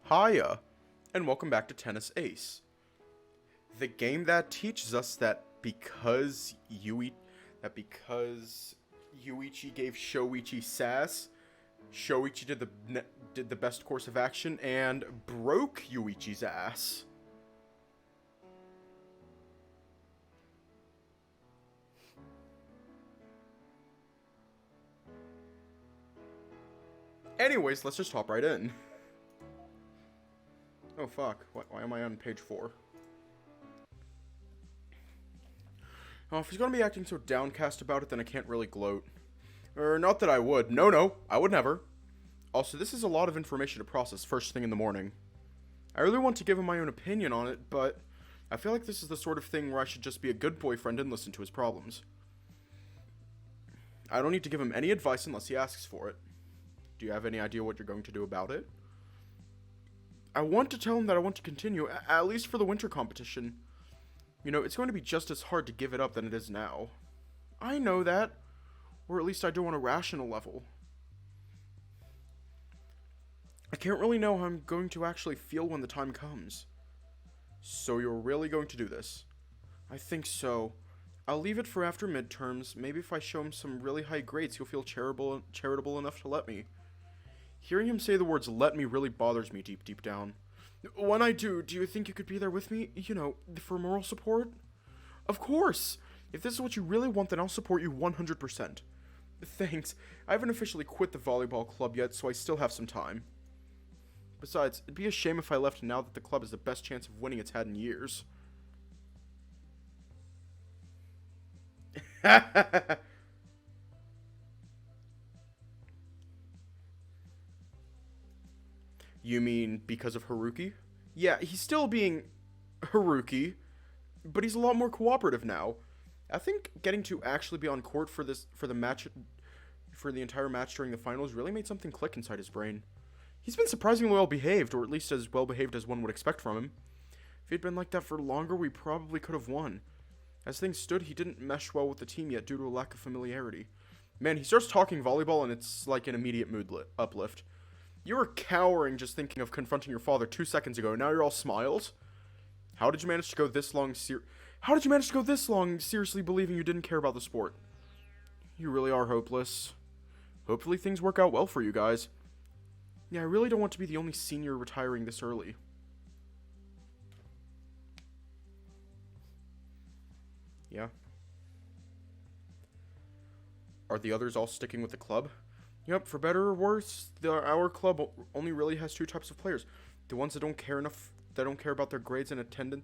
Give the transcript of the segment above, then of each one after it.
Hiya, and welcome back to Tennis Ace. The game that teaches us that because Yuichi gave Shoichi sass, Shoichi did the best course of action and broke Yuichi's ass. Anyways, let's just hop right in. Oh fuck, why am I on page 4? Oh, if he's gonna be acting so downcast about it, then I can't really gloat. Not that I would. No, I would never. Also, this is a lot of information to process first thing in the morning. I really want to give him my own opinion on it, but I feel like this is the sort of thing where I should just be a good boyfriend and listen to his problems. I don't need to give him any advice unless he asks for it. Do you have any idea what you're going to do about it? I want to tell him that I want to continue, at least for the winter competition. You know, it's going to be just as hard to give it up than it is now. I know that. Or at least I do on a rational level. I can't really know how I'm going to actually feel when the time comes. So you're really going to do this? I think so. I'll leave it for after midterms. Maybe if I show him some really high grades, he'll feel charitable enough to let me. Hearing him say the words "let me" really bothers me deep down. When I do you think you could be there with me? You know, for moral support? Of course! If this is what you really want, then I'll support you 100%. Thanks. I haven't officially quit the volleyball club yet, so I still have some time. Besides, it'd be a shame if I left now that the club has the best chance of winning it's had in years. You mean because of Haruki? Yeah, he's still being Haruki, but he's a lot more cooperative now. I think getting to actually be on court for the entire match during the finals really made something click inside his brain. He's been surprisingly well behaved, or at least as well behaved as one would expect from him. If he'd been like that for longer, we probably could have won. As things stood, he didn't mesh well with the team yet due to a lack of familiarity. Man, he starts talking volleyball and it's like an immediate mood uplift. You were cowering just thinking of confronting your father 2 seconds ago. Now you're all smiles. How did you manage to go this long seriously believing you didn't care about the sport? You really are hopeless. Hopefully things work out well for you guys. Yeah, I really don't want to be the only senior retiring this early. Yeah. Are the others all sticking with the club? Yep, for better or worse, our club only really has 2 types of players. The ones that don't care about their grades and attendance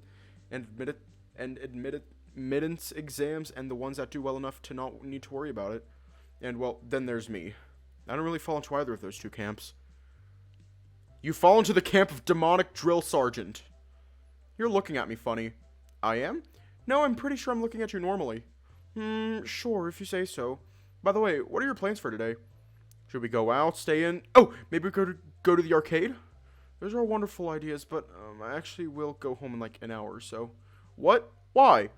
and admittance exams, and the ones that do well enough to not need to worry about it. And, well, then there's me. I don't really fall into either of those 2 camps. You fall into the camp of demonic drill sergeant. You're looking at me funny. I am? No, I'm pretty sure I'm looking at you normally. Sure, if you say so. By the way, what are your plans for today? Should we go out, stay in? Oh, maybe we go to the arcade? Those are all wonderful ideas, but I actually will go home in like an hour or so. What? Why?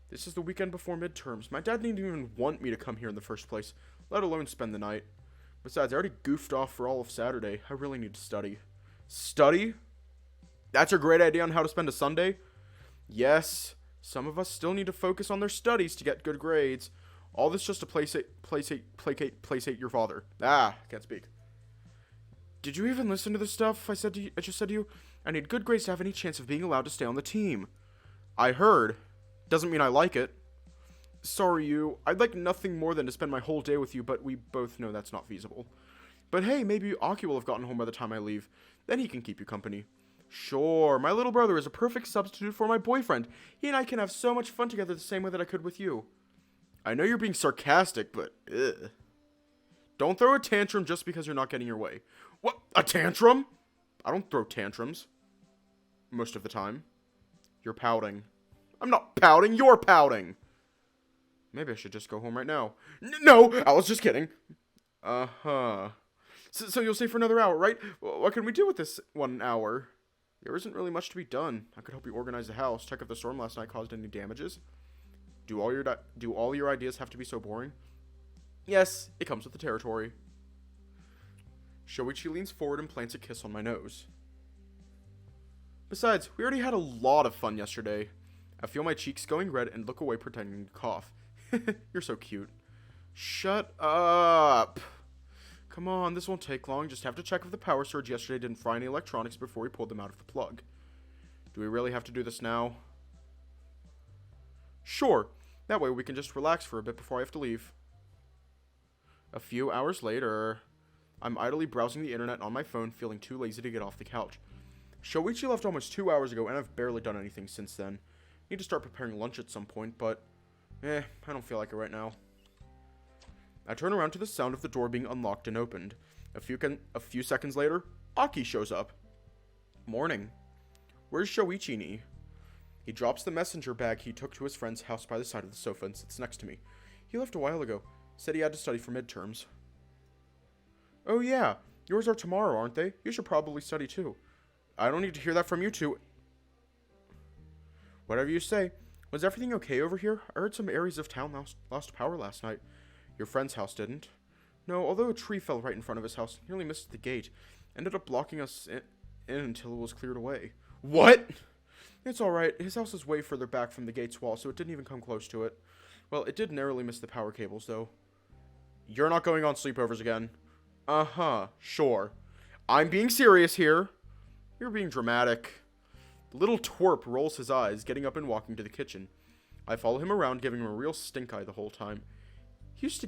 This is the weekend before midterms. My dad didn't even want me to come here in the first place, let alone spend the night. Besides, I already goofed off for all of Saturday. I really need to study. Study? That's your great idea on how to spend a Sunday? Yes. Some of us still need to focus on their studies to get good grades. All this just to placate your father. Ah, can't speak. Did you even listen to the stuff I just said to you? I need good grades to have any chance of being allowed to stay on the team. I heard. Doesn't mean I like it. Sorry, I'd like nothing more than to spend my whole day with you, but we both know that's not feasible. But hey, maybe Aki will have gotten home by the time I leave. Then he can keep you company. Sure, my little brother is a perfect substitute for my boyfriend. He and I can have so much fun together the same way that I could with you. I know you're being sarcastic, but ugh. Don't throw a tantrum just because you're not getting your way. What? A tantrum? I don't throw tantrums. Most of the time. You're pouting. I'm not pouting, you're pouting. Maybe I should just go home right now. No, I was just kidding. Uh-huh. So you'll stay for another hour, right? What can we do with this 1 hour? There isn't really much to be done. I could help you organize the house, check if the storm last night caused any damages. Do all your ideas have to be so boring? Yes, it comes with the territory. Shoichi leans forward and plants a kiss on my nose. Besides, we already had a lot of fun yesterday. I feel my cheeks going red and look away pretending to cough. You're so cute. Shut up. Come on, this won't take long. Just have to check if the power surge yesterday didn't fry any electronics before we pulled them out of the plug. Do we really have to do this now? Sure. That way we can just relax for a bit before I have to leave. A few hours later, I'm idly browsing the internet on my phone, feeling too lazy to get off the couch. Shoichi left almost 2 hours ago, and I've barely done anything since then. Need to start preparing lunch at some point, but I don't feel like it right now. I turn around to the sound of the door being unlocked and opened. A few seconds later, Aki shows up. Morning. Where's Shoichi-ni? He drops the messenger bag he took to his friend's house by the side of the sofa and sits next to me. He left a while ago. Said he had to study for midterms. Oh yeah, yours are tomorrow, aren't they? You should probably study too. I don't need to hear that from you two. Whatever you say. Was everything okay over here? I heard some areas of town lost power last night. Your friend's house didn't. No, although a tree fell right in front of his house, nearly missed the gate. Ended up blocking us in until it was cleared away. What? It's alright. His house is way further back from the gate's wall, so it didn't even come close to it. Well, it did narrowly miss the power cables, though. You're not going on sleepovers again. Uh-huh, sure. I'm being serious here. You're being dramatic. The little twerp rolls his eyes, getting up and walking to the kitchen. I follow him around, giving him a real stink eye the whole time. He used to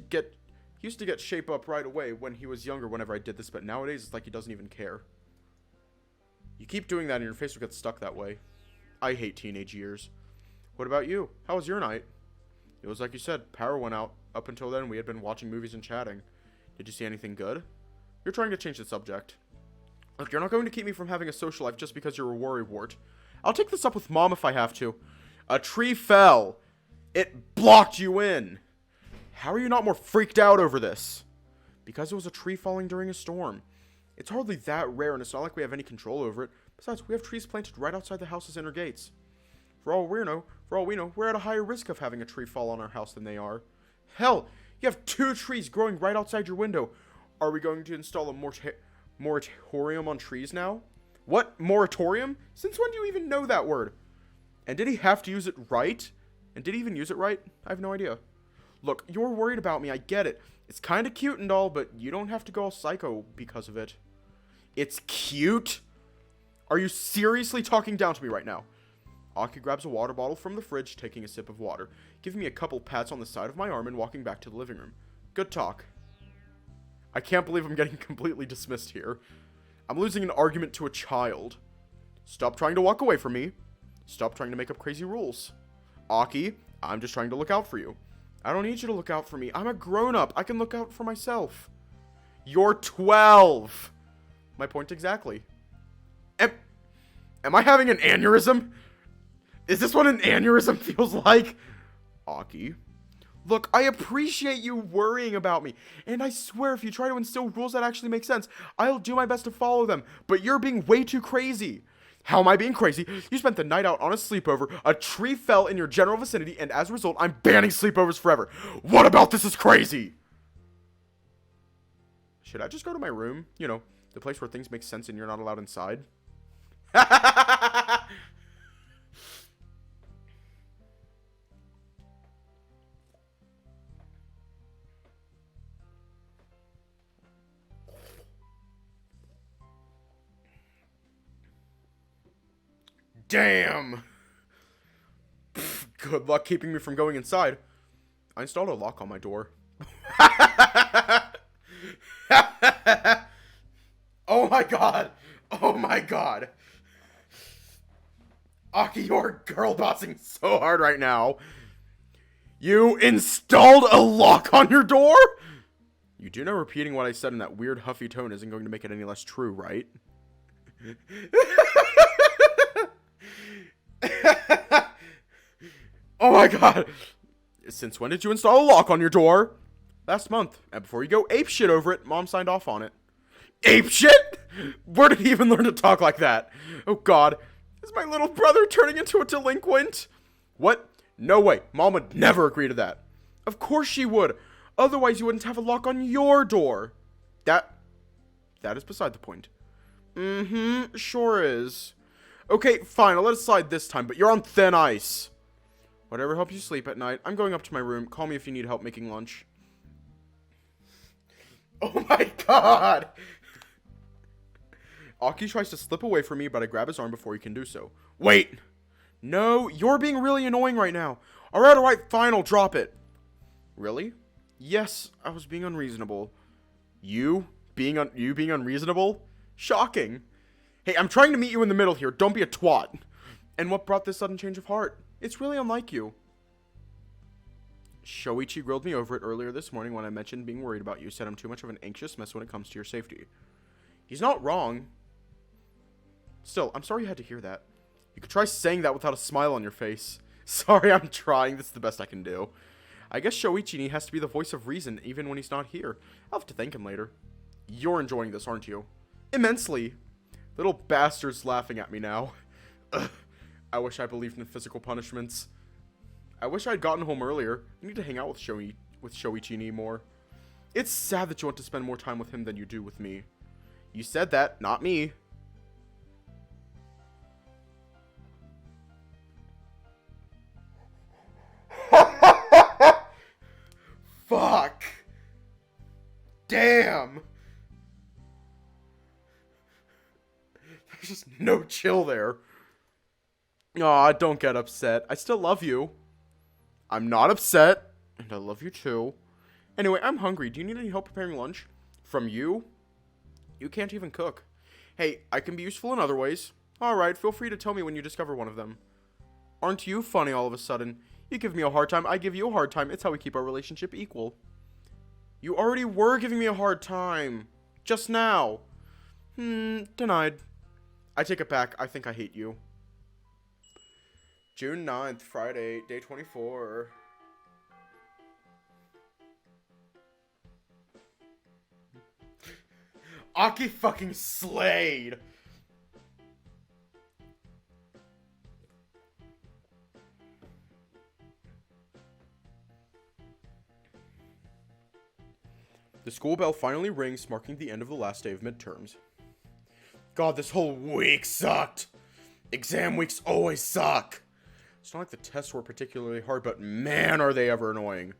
get shape up right away when he was younger whenever I did this, but nowadays it's like he doesn't even care. You keep doing that and your face will get stuck that way. I hate teenage years. What about you? How was your night? It was like you said, power went out. Up until then, we had been watching movies and chatting. Did you see anything good? You're trying to change the subject. Look, you're not going to keep me from having a social life just because you're a worrywart. I'll take this up with Mom if I have to. A tree fell. It blocked you in. How are you not more freaked out over this? Because it was a tree falling during a storm. It's hardly that rare, and it's not like we have any control over it. Besides, we have trees planted right outside the house's inner gates. For all we know, we're at a higher risk of having a tree fall on our house than they are. Hell, you have 2 trees growing right outside your window. Are we going to install a moratorium on trees now? What? Moratorium? Since when do you even know that word? And did he have to use it right? And did he even use it right? I have no idea. Look, you're worried about me, I get it. It's kind of cute and all, but you don't have to go all psycho because of it. It's cute? Are you seriously talking down to me right now? Aki grabs a water bottle from the fridge, taking a sip of water, giving me a couple pats on the side of my arm and walking back to the living room. Good talk. I can't believe I'm getting completely dismissed here. I'm losing an argument to a child. Stop trying to walk away from me. Stop trying to make up crazy rules. Aki, I'm just trying to look out for you. I don't need you to look out for me. I'm a grown-up. I can look out for myself. You're 12. My point exactly. Am I having an aneurysm? Is this what an aneurysm feels like? Aki. Look, I appreciate you worrying about me. And I swear if you try to instill rules that actually make sense, I'll do my best to follow them. But you're being way too crazy. How am I being crazy? You spent the night out on a sleepover, a tree fell in your general vicinity, and as a result, I'm banning sleepovers forever. What about this is crazy? Should I just go to my room? You know, the place where things make sense and you're not allowed inside? Damn! Pfft, good luck keeping me from going inside. I installed a lock on my door. Oh my god! Oh my god! Aki, you're girl bossing so hard right now. You installed a lock on your door? You do know repeating what I said in that weird huffy tone isn't going to make it any less true, right? Oh my god. Since when did you install a lock on your door? Last month. And before you go apeshit over it, Mom signed off on it. Apeshit? Where did he even learn to talk like that? Oh god. Is my little brother turning into a delinquent? What? No way. Mom would never agree to that. Of course she would. Otherwise you wouldn't have a lock on your door. That is beside the point. Sure is. Okay, fine, I'll let it slide this time, but you're on thin ice. Whatever helps you sleep at night. I'm going up to my room. Call me if you need help making lunch. Oh my god! Aki tries to slip away from me, but I grab his arm before he can do so. Wait! No, you're being really annoying right now. Alright, fine, I'll drop it. Really? Yes, I was being unreasonable. You being unreasonable? Shocking. Hey, I'm trying to meet you in the middle here. Don't be a twat. And what brought this sudden change of heart? It's really unlike you. Shoichi grilled me over it earlier this morning when I mentioned being worried about you. Said I'm too much of an anxious mess when it comes to your safety. He's not wrong. Still, I'm sorry you had to hear that. You could try saying that without a smile on your face. Sorry, I'm trying. This is the best I can do. I guess Shoichi has to be the voice of reason even when he's not here. I'll have to thank him later. You're enjoying this, aren't you? Immensely. Little bastard's laughing at me now. Ugh. I wish I believed in physical punishments. I wish I'd gotten home earlier. I need to hang out with Shoichi more. It's sad that you want to spend more time with him than you do with me. You said that, not me. Fuck. Damn. There's just no chill there. Aw, don't get upset. I still love you. I'm not upset. And I love you too. Anyway, I'm hungry. Do you need any help preparing lunch? From you? You can't even cook. Hey, I can be useful in other ways. Alright, feel free to tell me when you discover one of them. Aren't you funny all of a sudden? You give me a hard time, I give you a hard time. It's how we keep our relationship equal. You already were giving me a hard time. Just now. Denied. I take it back. I think I hate you. June 9th, Friday, day 24. Aki fucking slayed. The school bell finally rings, marking the end of the last day of midterms. God, this whole week sucked. Exam weeks always suck. It's not like the tests were particularly hard, but man, are they ever annoying.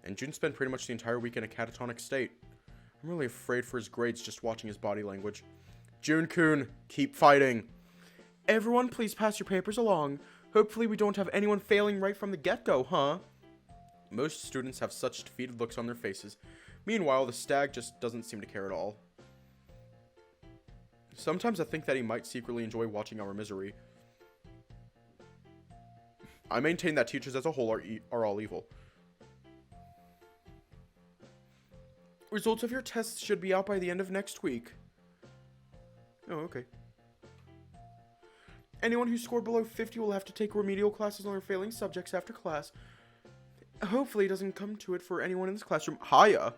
And June spent pretty much the entire week in a catatonic state. I'm really afraid for his grades just watching his body language. June-kun, keep fighting. Everyone, please pass your papers along. Hopefully we don't have anyone failing right from the get-go, huh? Most students have such defeated looks on their faces. Meanwhile, the stag just doesn't seem to care at all. Sometimes I think that he might secretly enjoy watching our misery. I maintain that teachers as a whole are all evil. Results of your tests should be out by the end of next week. Oh, okay. Anyone who scored below 50 will have to take remedial classes on their failing subjects after class. Hopefully it doesn't come to it for anyone in this classroom. Hiya!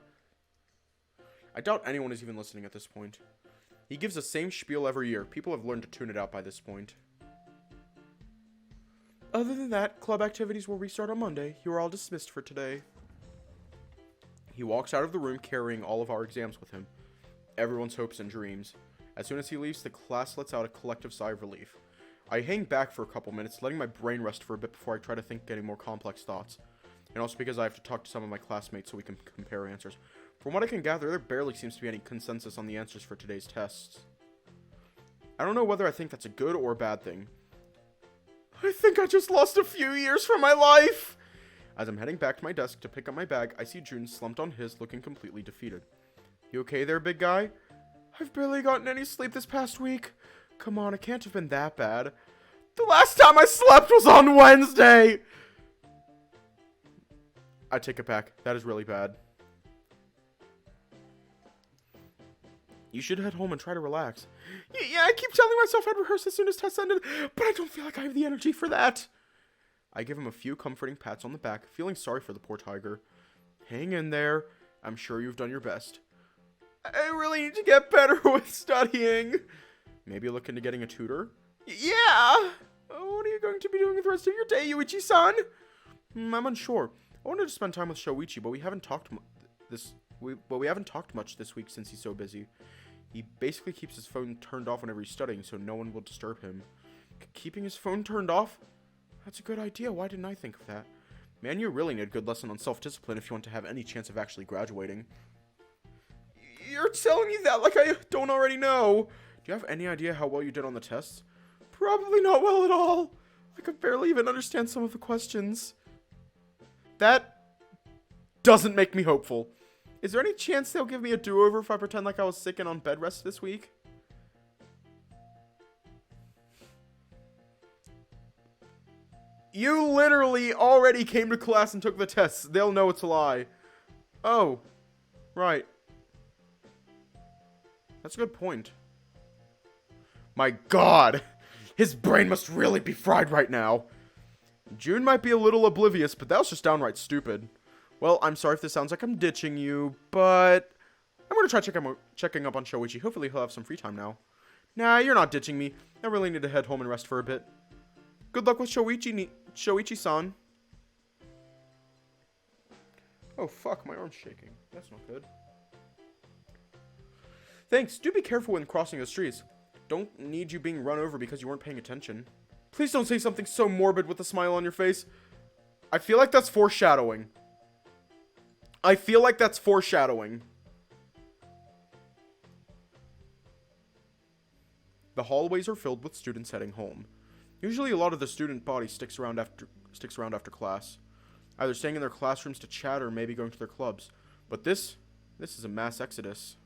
I doubt anyone is even listening at this point. He gives the same spiel every year. People have learned to tune it out by this point. Other than that, club activities will restart on Monday. You are all dismissed for today. He walks out of the room carrying all of our exams with him. Everyone's hopes and dreams. As soon as he leaves, the class lets out a collective sigh of relief. I hang back for a couple minutes, letting my brain rest for a bit before I try to think any more complex thoughts. And also because I have to talk to some of my classmates so we can compare answers. From what I can gather, there barely seems to be any consensus on the answers for today's tests. I don't know whether I think that's a good or a bad thing. I think I just lost a few years from my life! As I'm heading back to my desk to pick up my bag, I see June slumped on his, looking completely defeated. You okay there, big guy? I've barely gotten any sleep this past week. Come on, it can't have been that bad. The last time I slept was on Wednesday! I take it back. That is really bad. You should head home and try to relax. Yeah, I keep telling myself I'd rehearse as soon as tests ended, but I don't feel like I have the energy for that. I give him a few comforting pats on the back, feeling sorry for the poor tiger. Hang in there. I'm sure you've done your best. I really need to get better with studying. Maybe look into getting a tutor? Yeah! What are you going to be doing with the rest of your day, Yuichi-san? I'm unsure. I wanted to spend time with Shoichi, but we haven't talked much this week since he's so busy. He basically keeps his phone turned off whenever he's studying, so no one will disturb him. Keeping his phone turned off? That's a good idea. Why didn't I think of that? Man, you really need a good lesson on self-discipline if you want to have any chance of actually graduating. You're telling me that like I don't already know. Do you have any idea how well you did on the tests? Probably not well at all. I could barely even understand some of the questions. That doesn't make me hopeful. Is there any chance they'll give me a do-over if I pretend like I was sick and on bed rest this week? You literally already came to class and took the tests. They'll know it's a lie. Oh, right. That's a good point. My God, his brain must really be fried right now. June might be a little oblivious, but that was just downright stupid. Well, I'm sorry if this sounds like I'm ditching you, but I'm going to try checking up on Shoichi. Hopefully he'll have some free time now. Nah, you're not ditching me. I really need to head home and rest for a bit. Good luck with Shoichi-san. Oh, fuck, my arm's shaking. That's not good. Thanks. Do be careful when crossing the streets. Don't need you being run over because you weren't paying attention. Please don't say something so morbid with a smile on your face. I feel like that's foreshadowing. The hallways are filled with students heading home. Usually a lot of the student body sticks around after class, either staying in their classrooms to chat or maybe going to their clubs. But this is a mass exodus.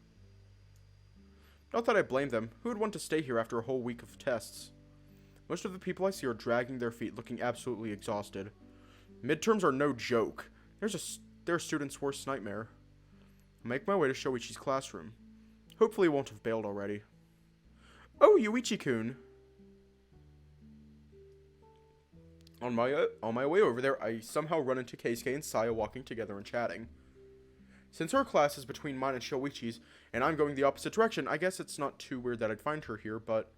Not that I blame them. Who would want to stay here after a whole week of tests? Most of the people I see are dragging their feet, looking absolutely exhausted. Midterms are no joke. They're a student's worst nightmare. I'll make my way to Shoichi's classroom. Hopefully he won't have bailed already. Oh, Yuichi-kun. On my way over there, I somehow run into Keisuke and Saya walking together and chatting. Since her class is between mine and Shoichi's, and I'm going the opposite direction, I guess it's not too weird that I'd find her here, but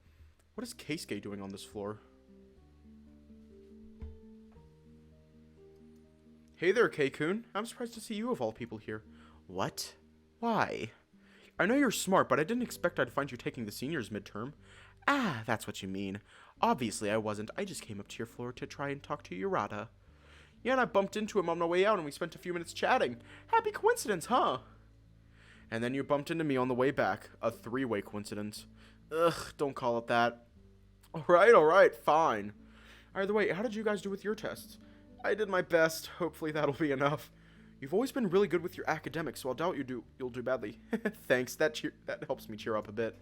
what is Keisuke doing on this floor? Hey there, Kei-kun. I'm surprised to see you of all people here. What? Why? I know you're smart, but I didn't expect I'd find you taking the seniors midterm. Ah, that's what you mean. Obviously I wasn't. I just came up to your floor to try and talk to Yurata. Yeah, and I bumped into him on my way out and we spent a few minutes chatting. Happy coincidence, huh? And then you bumped into me on the way back. A three-way coincidence. Ugh, don't call it that. Alright, fine. Either way, how did you guys do with your tests? I did my best. Hopefully that'll be enough. You've always been really good with your academics, so I doubt you'll do badly. Thanks, that helps me cheer up a bit.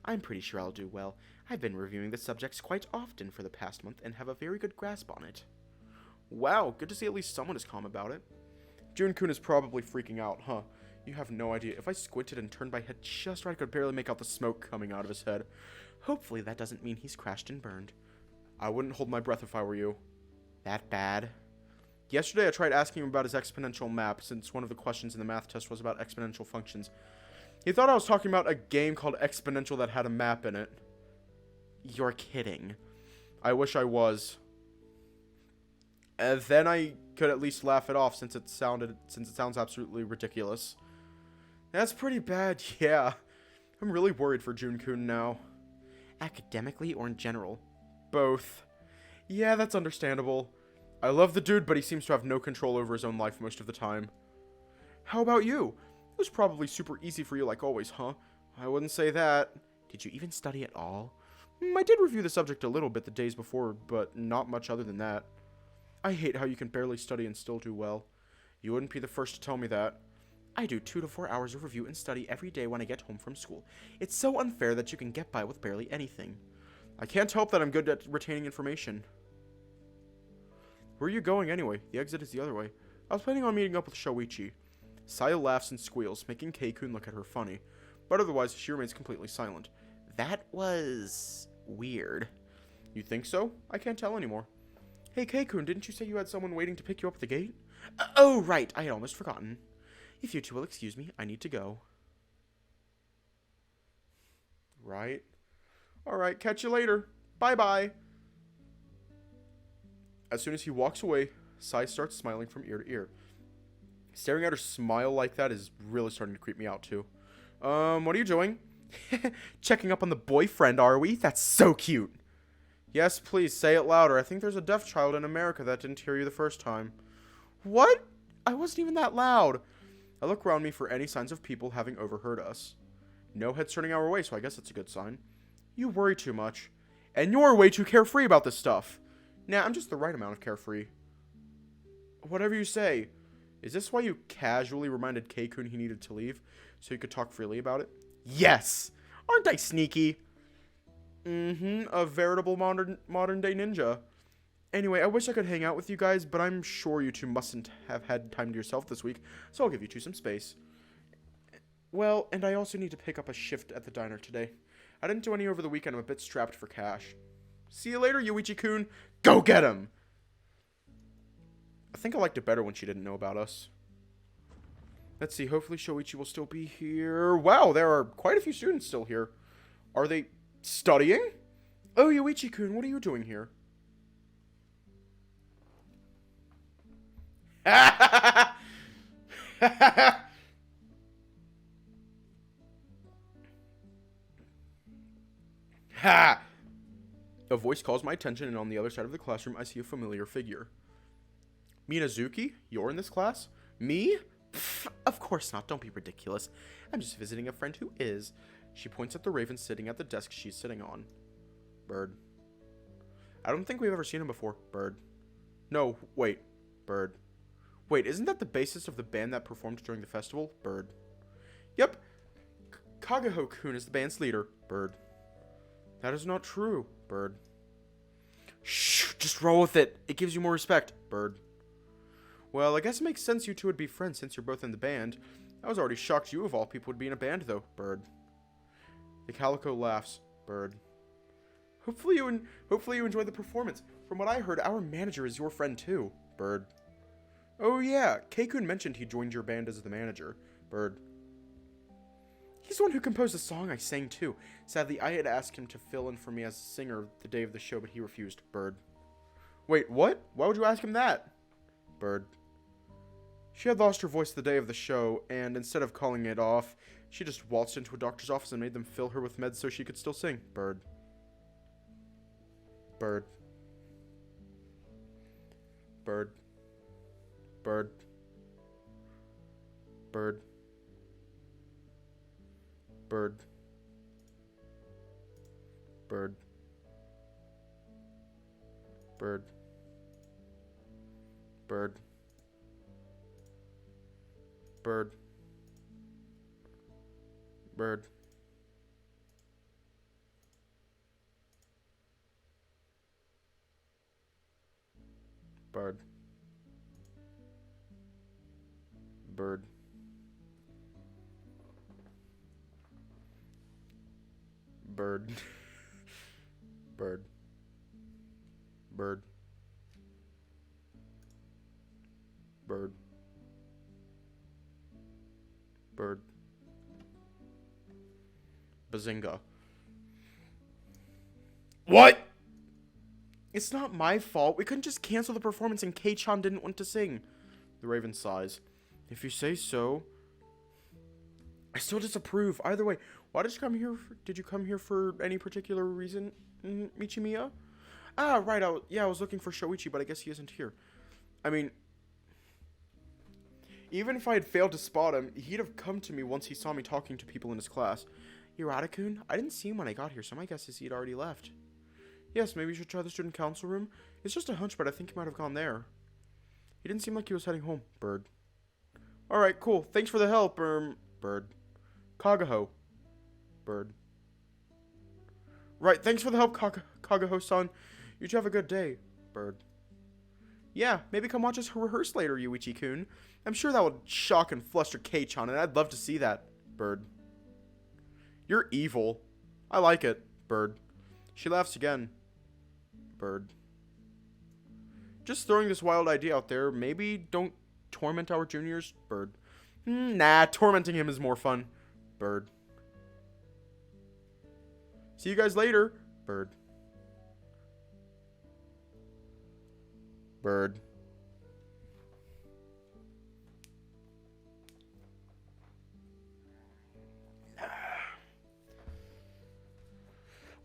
I'm pretty sure I'll do well. I've been reviewing the subjects quite often for the past month and have a very good grasp on it. Wow, good to see at least someone is calm about it. Jun-kun is probably freaking out, huh? You have no idea. If I squinted and turned my head just right, I could barely make out the smoke coming out of his head. Hopefully that doesn't mean he's crashed and burned. I wouldn't hold my breath if I were you. That bad? Yesterday I tried asking him about his exponential map, since one of the questions in the math test was about exponential functions. He thought I was talking about a game called Exponential that had a map in it. You're kidding. I wish I was. Then I could at least laugh it off since it sounds absolutely ridiculous. That's pretty bad, yeah. I'm really worried for Jun-kun now. Academically or in general? Both. Yeah, that's understandable. I love the dude, but he seems to have no control over his own life most of the time. How about you? It was probably super easy for you like always, huh? I wouldn't say that. Did you even study at all? I did review the subject a little bit the days before, but not much other than that. I hate how you can barely study and still do well. You wouldn't be the first to tell me that. I do 2 to 4 hours of review and study every day when I get home from school. It's so unfair that you can get by with barely anything. I can't help that I'm good at retaining information. Where are you going anyway? The exit is the other way. I was planning on meeting up with Shoichi. Saya laughs and squeals, making Kei-kun look at her funny. But otherwise, she remains completely silent. That was weird. You think so? I can't tell anymore. Hey, Kei-kun, didn't you say you had someone waiting to pick you up at the gate? Oh, right. I had almost forgotten. If you two will excuse me, I need to go. Right. Alright, catch you later. Bye-bye. As soon as he walks away, Sai starts smiling from ear to ear. Staring at her smile like that is really starting to creep me out, too. What are you doing? Checking up on the boyfriend, are we? That's so cute. Yes, please, say it louder. I think there's a deaf child in America that didn't hear you the first time. What? I wasn't even that loud. I look around me for any signs of people having overheard us. No heads turning our way, so I guess that's a good sign. You worry too much. And you're way too carefree about this stuff. Nah, I'm just the right amount of carefree. Whatever you say. Is this why you casually reminded K-kun he needed to leave, so you could talk freely about it? Yes! Aren't I sneaky? A veritable modern day ninja. Anyway, I wish I could hang out with you guys, but I'm sure you two mustn't have had time to yourself this week, so I'll give you two some space. Well, and I also need to pick up a shift at the diner today. I didn't do any over the weekend. I'm a bit strapped for cash. See you later, Yoichi-kun. Go get him! I think I liked it better when she didn't know about us. Let's see, hopefully Shoichi will still be here. Wow, there are quite a few students still here. Are they studying? Oh, Yoichi-kun, what are you doing here? Ha! A voice calls my attention, and on the other side of the classroom, I see a familiar figure. Minazuki, you're in this class? Me? Pfft, of course not. Don't be ridiculous. I'm just visiting a friend who is. She points at the raven sitting at the desk she's sitting on. Bird. I don't think we've ever seen him before. Bird. No, wait. Bird. Wait, isn't that the bassist of the band that performed during the festival? Bird. Yep. Kagaho-kun is the band's leader. Bird. That is not true. Bird. Shh, just roll with it. It gives you more respect. Bird. Well, I guess it makes sense you two would be friends since you're both in the band. I was already shocked you of all people would be in a band, though. Bird. The calico laughs. Bird. Hopefully you enjoyed the performance. From what I heard, our manager is your friend too. Bird. Oh yeah, K-kun mentioned he joined your band as the manager. Bird. He's the one who composed the song I sang too. Sadly, I had asked him to fill in for me as a singer the day of the show, but he refused. Bird. Wait, what? Why would you ask him that? Bird. She had lost her voice the day of the show, and instead of calling it off, she just waltzed into a doctor's office and made them fill her with meds so she could still sing. Bird. Bird. Bird. Bird. Bird. Bird. Bird. Bird. Bird. Bird. Bird. Bird. Bird. Bird. Bird. Bird. Bird. Bird. Bazinga. What? It's not my fault. We couldn't just cancel the performance and K-chan didn't want to sing. The raven sighs. If you say so. I still disapprove. Either way, why did you come here? Did you come here for any particular reason, Michimiya? Ah, right. I was looking for Shoichi, but I guess he isn't here. I mean, even if I had failed to spot him, he'd have come to me once he saw me talking to people in his class. Urata-kun? I didn't see him when I got here, so my guess is he'd already left. Yes, maybe you should try the student council room. It's just a hunch, but I think he might have gone there. He didn't seem like he was heading home. Bird. Alright, cool. Thanks for the help, Bird. Kagaho. Bird. Right, thanks for the help, Kagaho-san. You two have a good day. Bird. Yeah, maybe come watch us rehearse later, Yuichi-kun. I'm sure that would shock and fluster K-chan, and I'd love to see that. Bird. You're evil. I like it. Bird. She laughs again. Bird. Just throwing this wild idea out there. Maybe don't torment our juniors. Bird. Nah, tormenting him is more fun. Bird. See you guys later. Bird. Bird.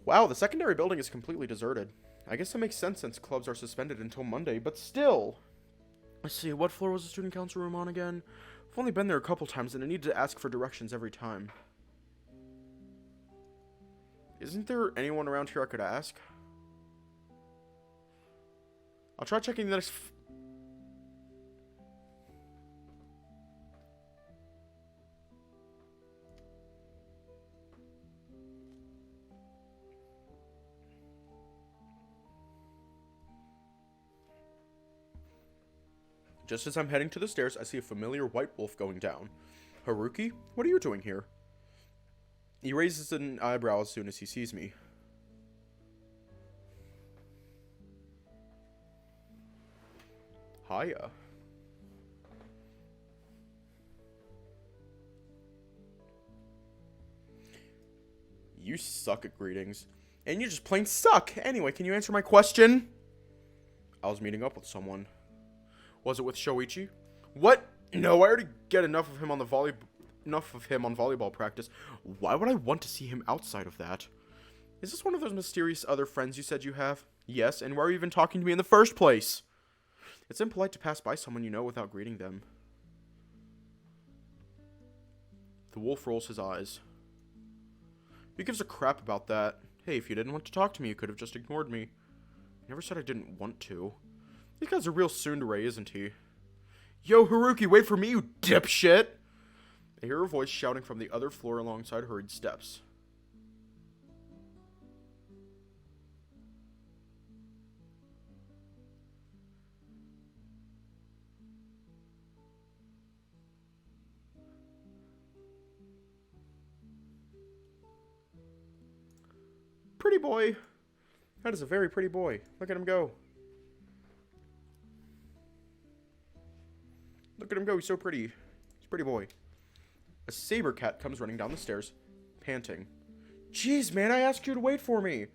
Wow, the secondary building is completely deserted. I guess that makes sense since clubs are suspended until Monday, but still. Let's see, what floor was the student council room on again? I've only been there a couple times and I need to ask for directions every time. Isn't there anyone around here I could ask? I'll try checking the next... Just as I'm heading to the stairs, I see a familiar white wolf going down. Haruki, what are you doing here? He raises an eyebrow as soon as he sees me. Hiya. You suck at greetings. And you just plain suck. Anyway, can you answer my question? I was meeting up with someone. Was it with Shoichi? What? No, I already get enough of him on volleyball practice. Why would I want to see him outside of that? Is this one of those mysterious other friends you said you have? Yes, and why are you even talking to me in the first place? It's impolite to pass by someone you know without greeting them. The wolf rolls his eyes. Who gives a crap about that? Hey, if you didn't want to talk to me, you could have just ignored me. I never said I didn't want to. This guy's a real tsundere, isn't he? Yo, Haruki, wait for me, you dipshit! I hear a voice shouting from the other floor alongside hurried steps. Pretty boy. That is a very pretty boy. Look at him go. Look at him go, he's so pretty. He's a pretty boy. A saber cat comes running down the stairs, panting. Jeez, man, I asked you to wait for me.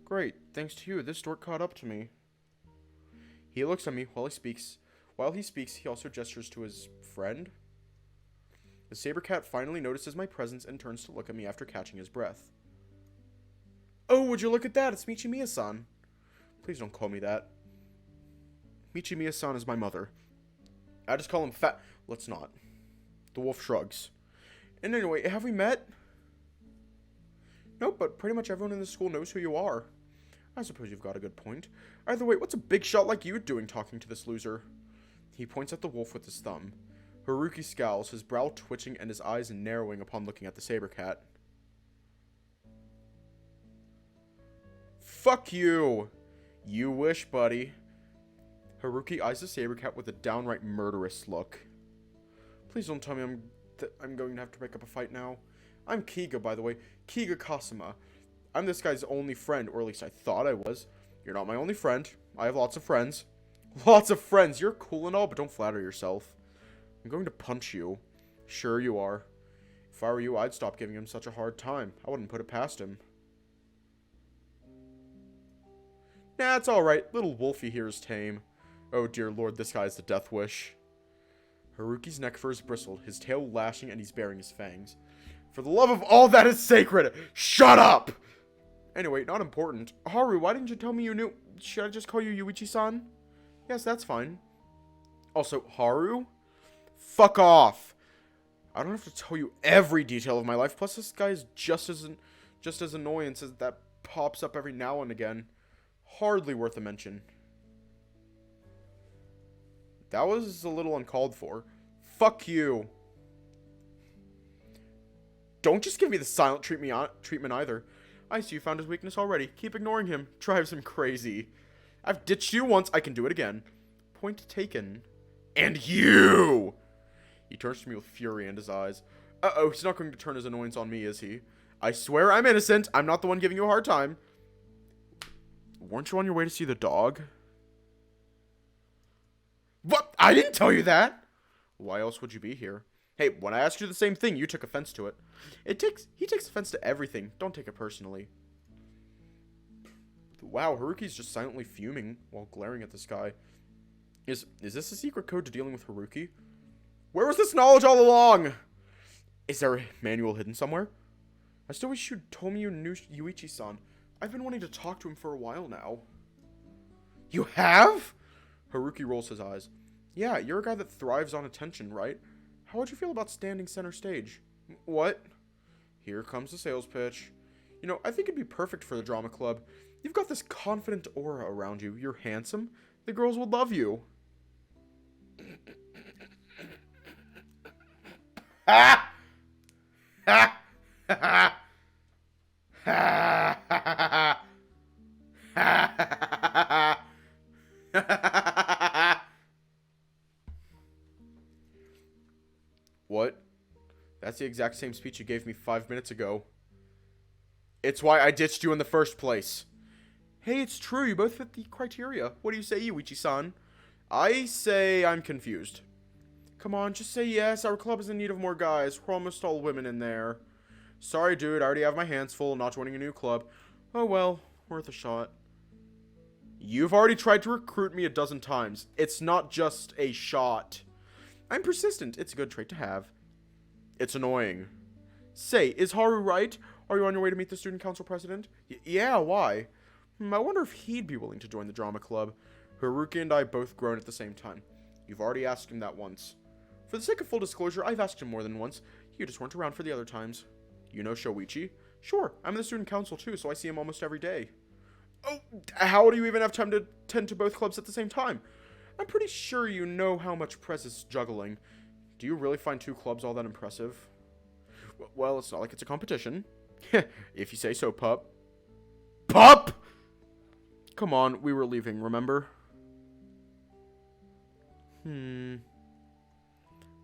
Great, thanks to you, this dork caught up to me. He looks at me while he speaks. While he speaks, he also gestures to his friend. The saber cat finally notices my presence and turns to look at me after catching his breath. Oh, would you look at that? It's Michimiya-san. Please don't call me that. Michimiya-san is my mother. I just call him fat. Let's not. The wolf shrugs. And anyway, have we met? Nope, but pretty much everyone in the school knows who you are. I suppose you've got a good point. Either way, what's a big shot like you doing talking to this loser? He points at the wolf with his thumb. Haruki scowls, his brow twitching and his eyes narrowing upon looking at the saber cat. Fuck you! You wish, buddy. Haruki eyes the saber cat with a downright murderous look. Please don't tell me I'm going to have to pick up a fight now. I'm Kiga, by the way. Kiga Kasuma. I'm this guy's only friend, or at least I thought I was. You're not my only friend. I have lots of friends. Lots of friends. You're cool and all, but don't flatter yourself. I'm going to punch you. Sure you are. If I were you, I'd stop giving him such a hard time. I wouldn't put it past him. Nah, it's alright. Little Wolfie here is tame. Oh dear lord, this guy is the death wish. Haruki's neck fur is bristled, his tail lashing, and he's baring his fangs. For the love of all that is sacred, shut up! Anyway, not important. Haru, why didn't you tell me you knew? Should I just call you Yuichi-san? Yes, that's fine. Also, Haru? Fuck off! I don't have to tell you every detail of my life, plus this guy is just as annoying as that pops up every now and again. Hardly worth a mention. That was a little uncalled for. Fuck you. Don't just give me the silent treatment either. I see you found his weakness already. Keep ignoring him. Drives him crazy. I've ditched you once. I can do it again. Point taken. And you! He turns to me with fury in his eyes. Uh-oh, he's not going to turn his annoyance on me, is he? I swear I'm innocent. I'm not the one giving you a hard time. Weren't you on your way to see the dog? What? I didn't tell you that! Why else would you be here? Hey, when I asked you the same thing, you took offense to it. He takes offense to everything. Don't take it personally. Wow, Haruki's just silently fuming while glaring at this guy. Is this a secret code to dealing with Haruki? Where was this knowledge all along? Is there a manual hidden somewhere? I still wish you'd told me you knew Yuichi-san. I've been wanting to talk to him for a while now. You have? Haruki rolls his eyes. Yeah, you're a guy that thrives on attention, right? How would you feel about standing center stage? What? Here comes the sales pitch. You know, I think it'd be perfect for the drama club. You've got this confident aura around you. You're handsome. The girls would love you. Ha! Ha! Ha! Ha! Ha! What? That's the exact same speech you gave me 5 minutes ago. It's why I ditched you in the first place. Hey, it's true. You both fit the criteria. What do you say, Yuichi-san? I say I'm confused. Come on, just say yes. Our club is in need of more guys. We're almost all women in there. Sorry, dude. I already have my hands full not joining a new club. Oh, well. Worth a shot. You've already tried to recruit me a dozen times. It's not just a shot. I'm persistent. It's a good trait to have. It's annoying. Say, is Haru right? Are you on your way to meet the student council president? Yeah, why? I wonder if he'd be willing to join the drama club. Haruki and I both groaned at the same time. You've already asked him that once. For the sake of full disclosure, I've asked him more than once. You just weren't around for the other times. You know Shoichi? Sure, I'm in the student council too, so I see him almost every day. Oh, how do you even have time to tend to both clubs at the same time? I'm pretty sure you know how much Prez is juggling. Do you really find 2 clubs all that impressive? Well, it's not like it's a competition. If you say so, pup. Pup! Come on, we were leaving, remember? The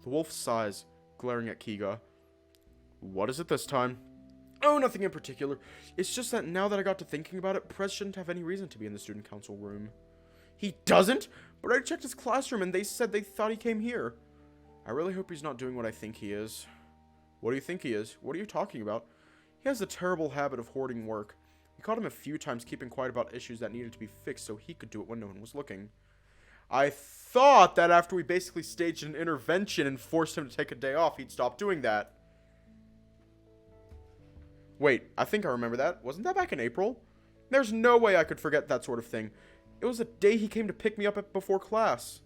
wolf sighs, glaring at Kiga. What is it this time? Oh, nothing in particular. It's just that now that I got to thinking about it, Prez shouldn't have any reason to be in the student council room. He doesn't? But I checked his classroom and they said they thought he came here. I really hope he's not doing what I think he is. What do you think he is? What are you talking about? He has a terrible habit of hoarding work. We caught him a few times keeping quiet about issues that needed to be fixed so he could do it when no one was looking. I thought that after we basically staged an intervention and forced him to take a day off, he'd stop doing that. Wait, I think I remember that. Wasn't that back in April? There's no way I could forget that sort of thing. It was the day he came to pick me up before class.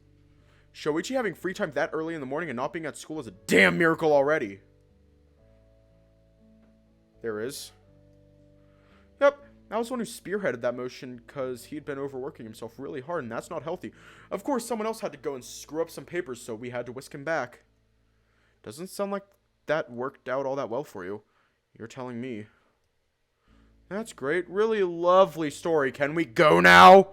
Shoichi having free time that early in the morning and not being at school is a damn miracle already. There is. Yep, I was the one who spearheaded that motion because he'd been overworking himself really hard, and that's not healthy. Of course, someone else had to go and screw up some papers, so we had to whisk him back. Doesn't sound like that worked out all that well for you. You're telling me. That's great. Really lovely story. Can we go now?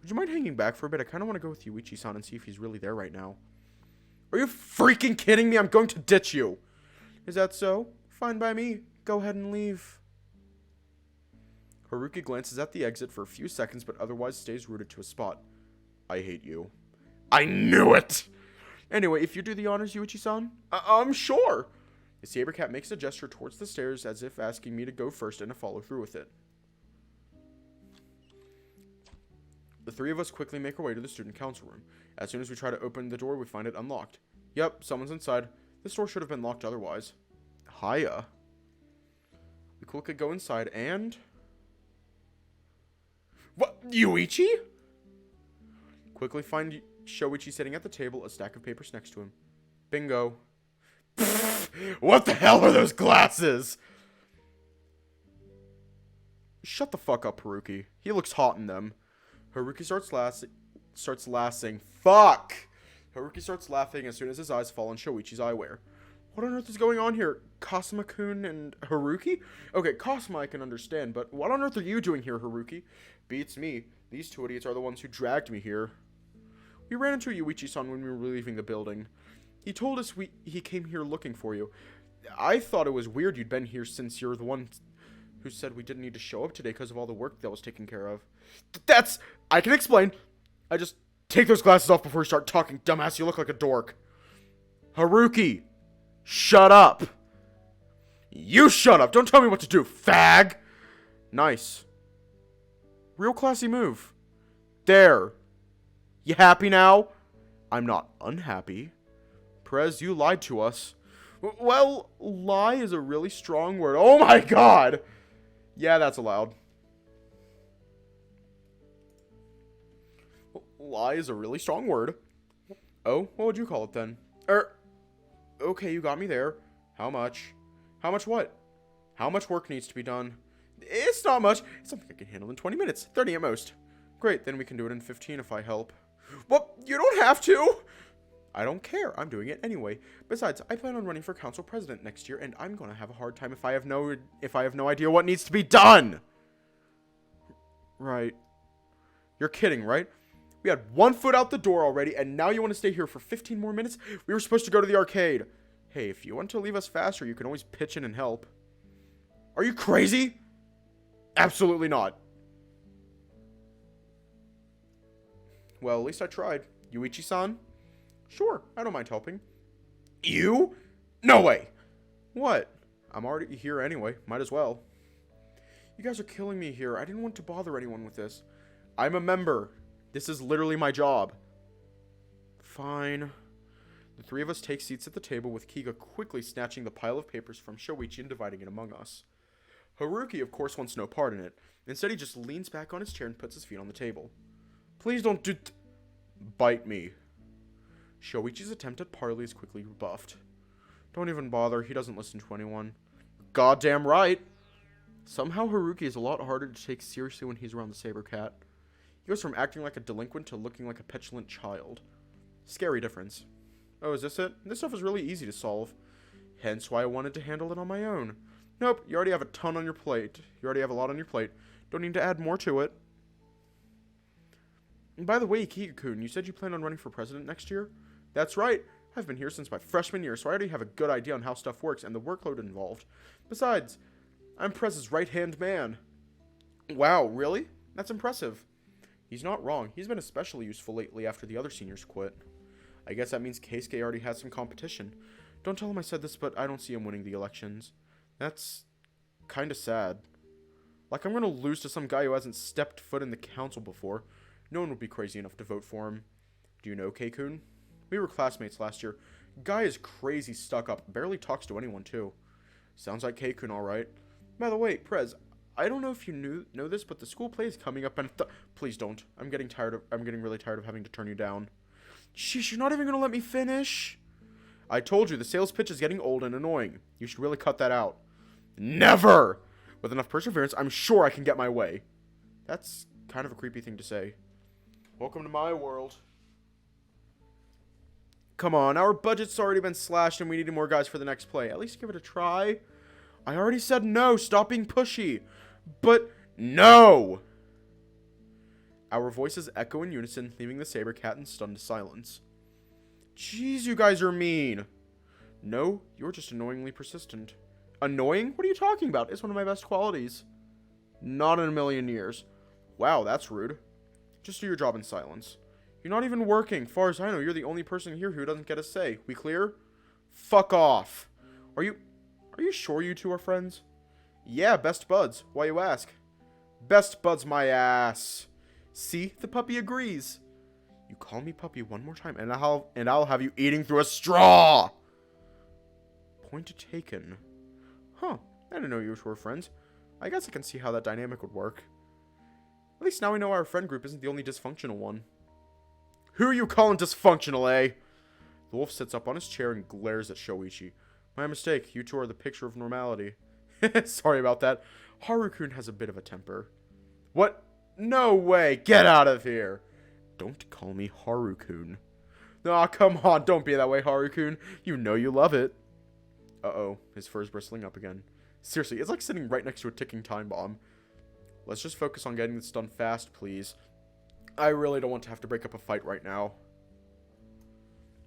Would you mind hanging back for a bit? I kind of want to go with Yuichi-san and see if he's really there right now. Are you freaking kidding me? I'm going to ditch you. Is that so? Fine by me. Go ahead and leave. Haruki glances at the exit for a few seconds, but otherwise stays rooted to a spot. I hate you. I knew it! Anyway, if you do the honors, Yuichi-san, I'm sure. The saber cat makes a gesture towards the stairs as if asking me to go first and to follow through with it. The 3 of us quickly make our way to the student council room. As soon as we try to open the door, we find it unlocked. Yep, someone's inside. This door should have been locked otherwise. Hiya. We quickly go inside and... What? Yuichi? Quickly find Shoichi sitting at the table, a stack of papers next to him. Bingo. What the hell are those glasses? Shut the fuck up, Haruki. He looks hot in them. Haruki starts laughing. Fuck! Haruki starts laughing as soon as his eyes fall on Shoichi's eyewear. What on earth is going on here? Cosma-kun and Haruki? Okay, Cosma I can understand, but what on earth are you doing here, Haruki? Beats me. These 2 idiots are the ones who dragged me here. We ran into Yuichi-san when we were leaving the building. He told us he came here looking for you. I thought it was weird you'd been here since you're the one who said we didn't need to show up today because of all the work that was taken care of. I can explain. I just take those glasses off before you start talking, dumbass. You look like a dork. Haruki, shut up. You shut up. Don't tell me what to do, fag. Nice. Real classy move. There. You happy now? I'm not unhappy. Prez, you lied to us. Well, lie is a really strong word. Oh my god! Yeah, that's allowed. lie is a really strong word. Oh, what would you call it then? Okay, you got me there. How much? How much what? How much work needs to be done? It's not much. It's something I can handle in 20 minutes. 30 at most. Great, then we can do it in 15 if I help. Well, you don't have to. I don't care. I'm doing it anyway. Besides, I plan on running for council president next year, and I'm going to have a hard time if I have no idea what needs to be done. Right. You're kidding, right? We had 1 foot out the door already, and now you want to stay here for 15 more minutes? We were supposed to go to the arcade. Hey, if you want to leave us faster, you can always pitch in and help. Are you crazy? Absolutely not. Well, at least I tried. Yuichi-san? Sure, I don't mind helping. You? No way! What? I'm already here anyway. Might as well. You guys are killing me here. I didn't want to bother anyone with this. I'm a member. This is literally my job. Fine. The 3 of us take seats at the table, with Kiga quickly snatching the pile of papers from Shoichi and dividing it among us. Haruki, of course, wants no part in it. Instead, he just leans back on his chair and puts his feet on the table. Please don't bite me. Shoichi's attempt at parley is quickly rebuffed. Don't even bother. He doesn't listen to anyone. Goddamn right. Somehow Haruki is a lot harder to take seriously when he's around the saber cat. He goes from acting like a delinquent to looking like a petulant child. Scary difference. Oh, is this it? This stuff is really easy to solve. Hence why I wanted to handle it on my own. Nope, you already have a ton on your plate. You already have a lot on your plate. Don't need to add more to it. And by the way, Kiga-kun, you said you plan on running for president next year? That's right. I've been here since my freshman year, so I already have a good idea on how stuff works and the workload involved. Besides, I'm Prez's right-hand man. Wow, really? That's impressive. He's not wrong. He's been especially useful lately after the other seniors quit. I guess that means Keisuke already has some competition. Don't tell him I said this, but I don't see him winning the elections. That's kinda sad. Like, I'm gonna lose to some guy who hasn't stepped foot in the council before. No one would be crazy enough to vote for him. Do you know Kei-kun? We were classmates last year. Guy is crazy stuck up. Barely talks to anyone, too. Sounds like Kei-kun, alright. By the way, Prez, I don't know if you know this, but the school play is coming up and please don't. I'm getting really tired of having to turn you down. Sheesh, you're not even gonna let me finish? I told you, the sales pitch is getting old and annoying. You should really cut that out. Never! With enough perseverance, I'm sure I can get my way. That's kind of a creepy thing to say. Welcome to my world. Come on, our budget's already been slashed and we need more guys for the next play. At least give it a try. I already said no, stop being pushy. But no! Our voices echo in unison, leaving the saber cat in stunned silence. Jeez, you guys are mean. No, you're just annoyingly persistent. Annoying? What are you talking about? It's one of my best qualities. Not in a million years. Wow, that's rude. Just do your job in silence. You're not even working. Far as I know, you're the only person here who doesn't get a say. We clear? Fuck off. Are you sure you two are friends? Yeah, best buds. Why you ask? Best buds my ass. See? The puppy agrees. You call me puppy one more time and I'll have you eating through a straw. Point taken. Huh. I didn't know you two were friends. I guess I can see how that dynamic would work. At least now we know our friend group isn't the only dysfunctional one. Who are you calling dysfunctional, eh? The wolf sits up on his chair and glares at Shoichi. My mistake. You two are the picture of normality. Sorry about that. Haru-kun has a bit of a temper. What? No way. Get out of here. Don't call me Haru-kun. Aw, come on. Don't be that way, Haru-kun. You know you love it. Uh-oh. His fur's bristling up again. Seriously, it's like sitting right next to a ticking time bomb. Let's just focus on getting this done fast, please. I really don't want to have to break up a fight right now.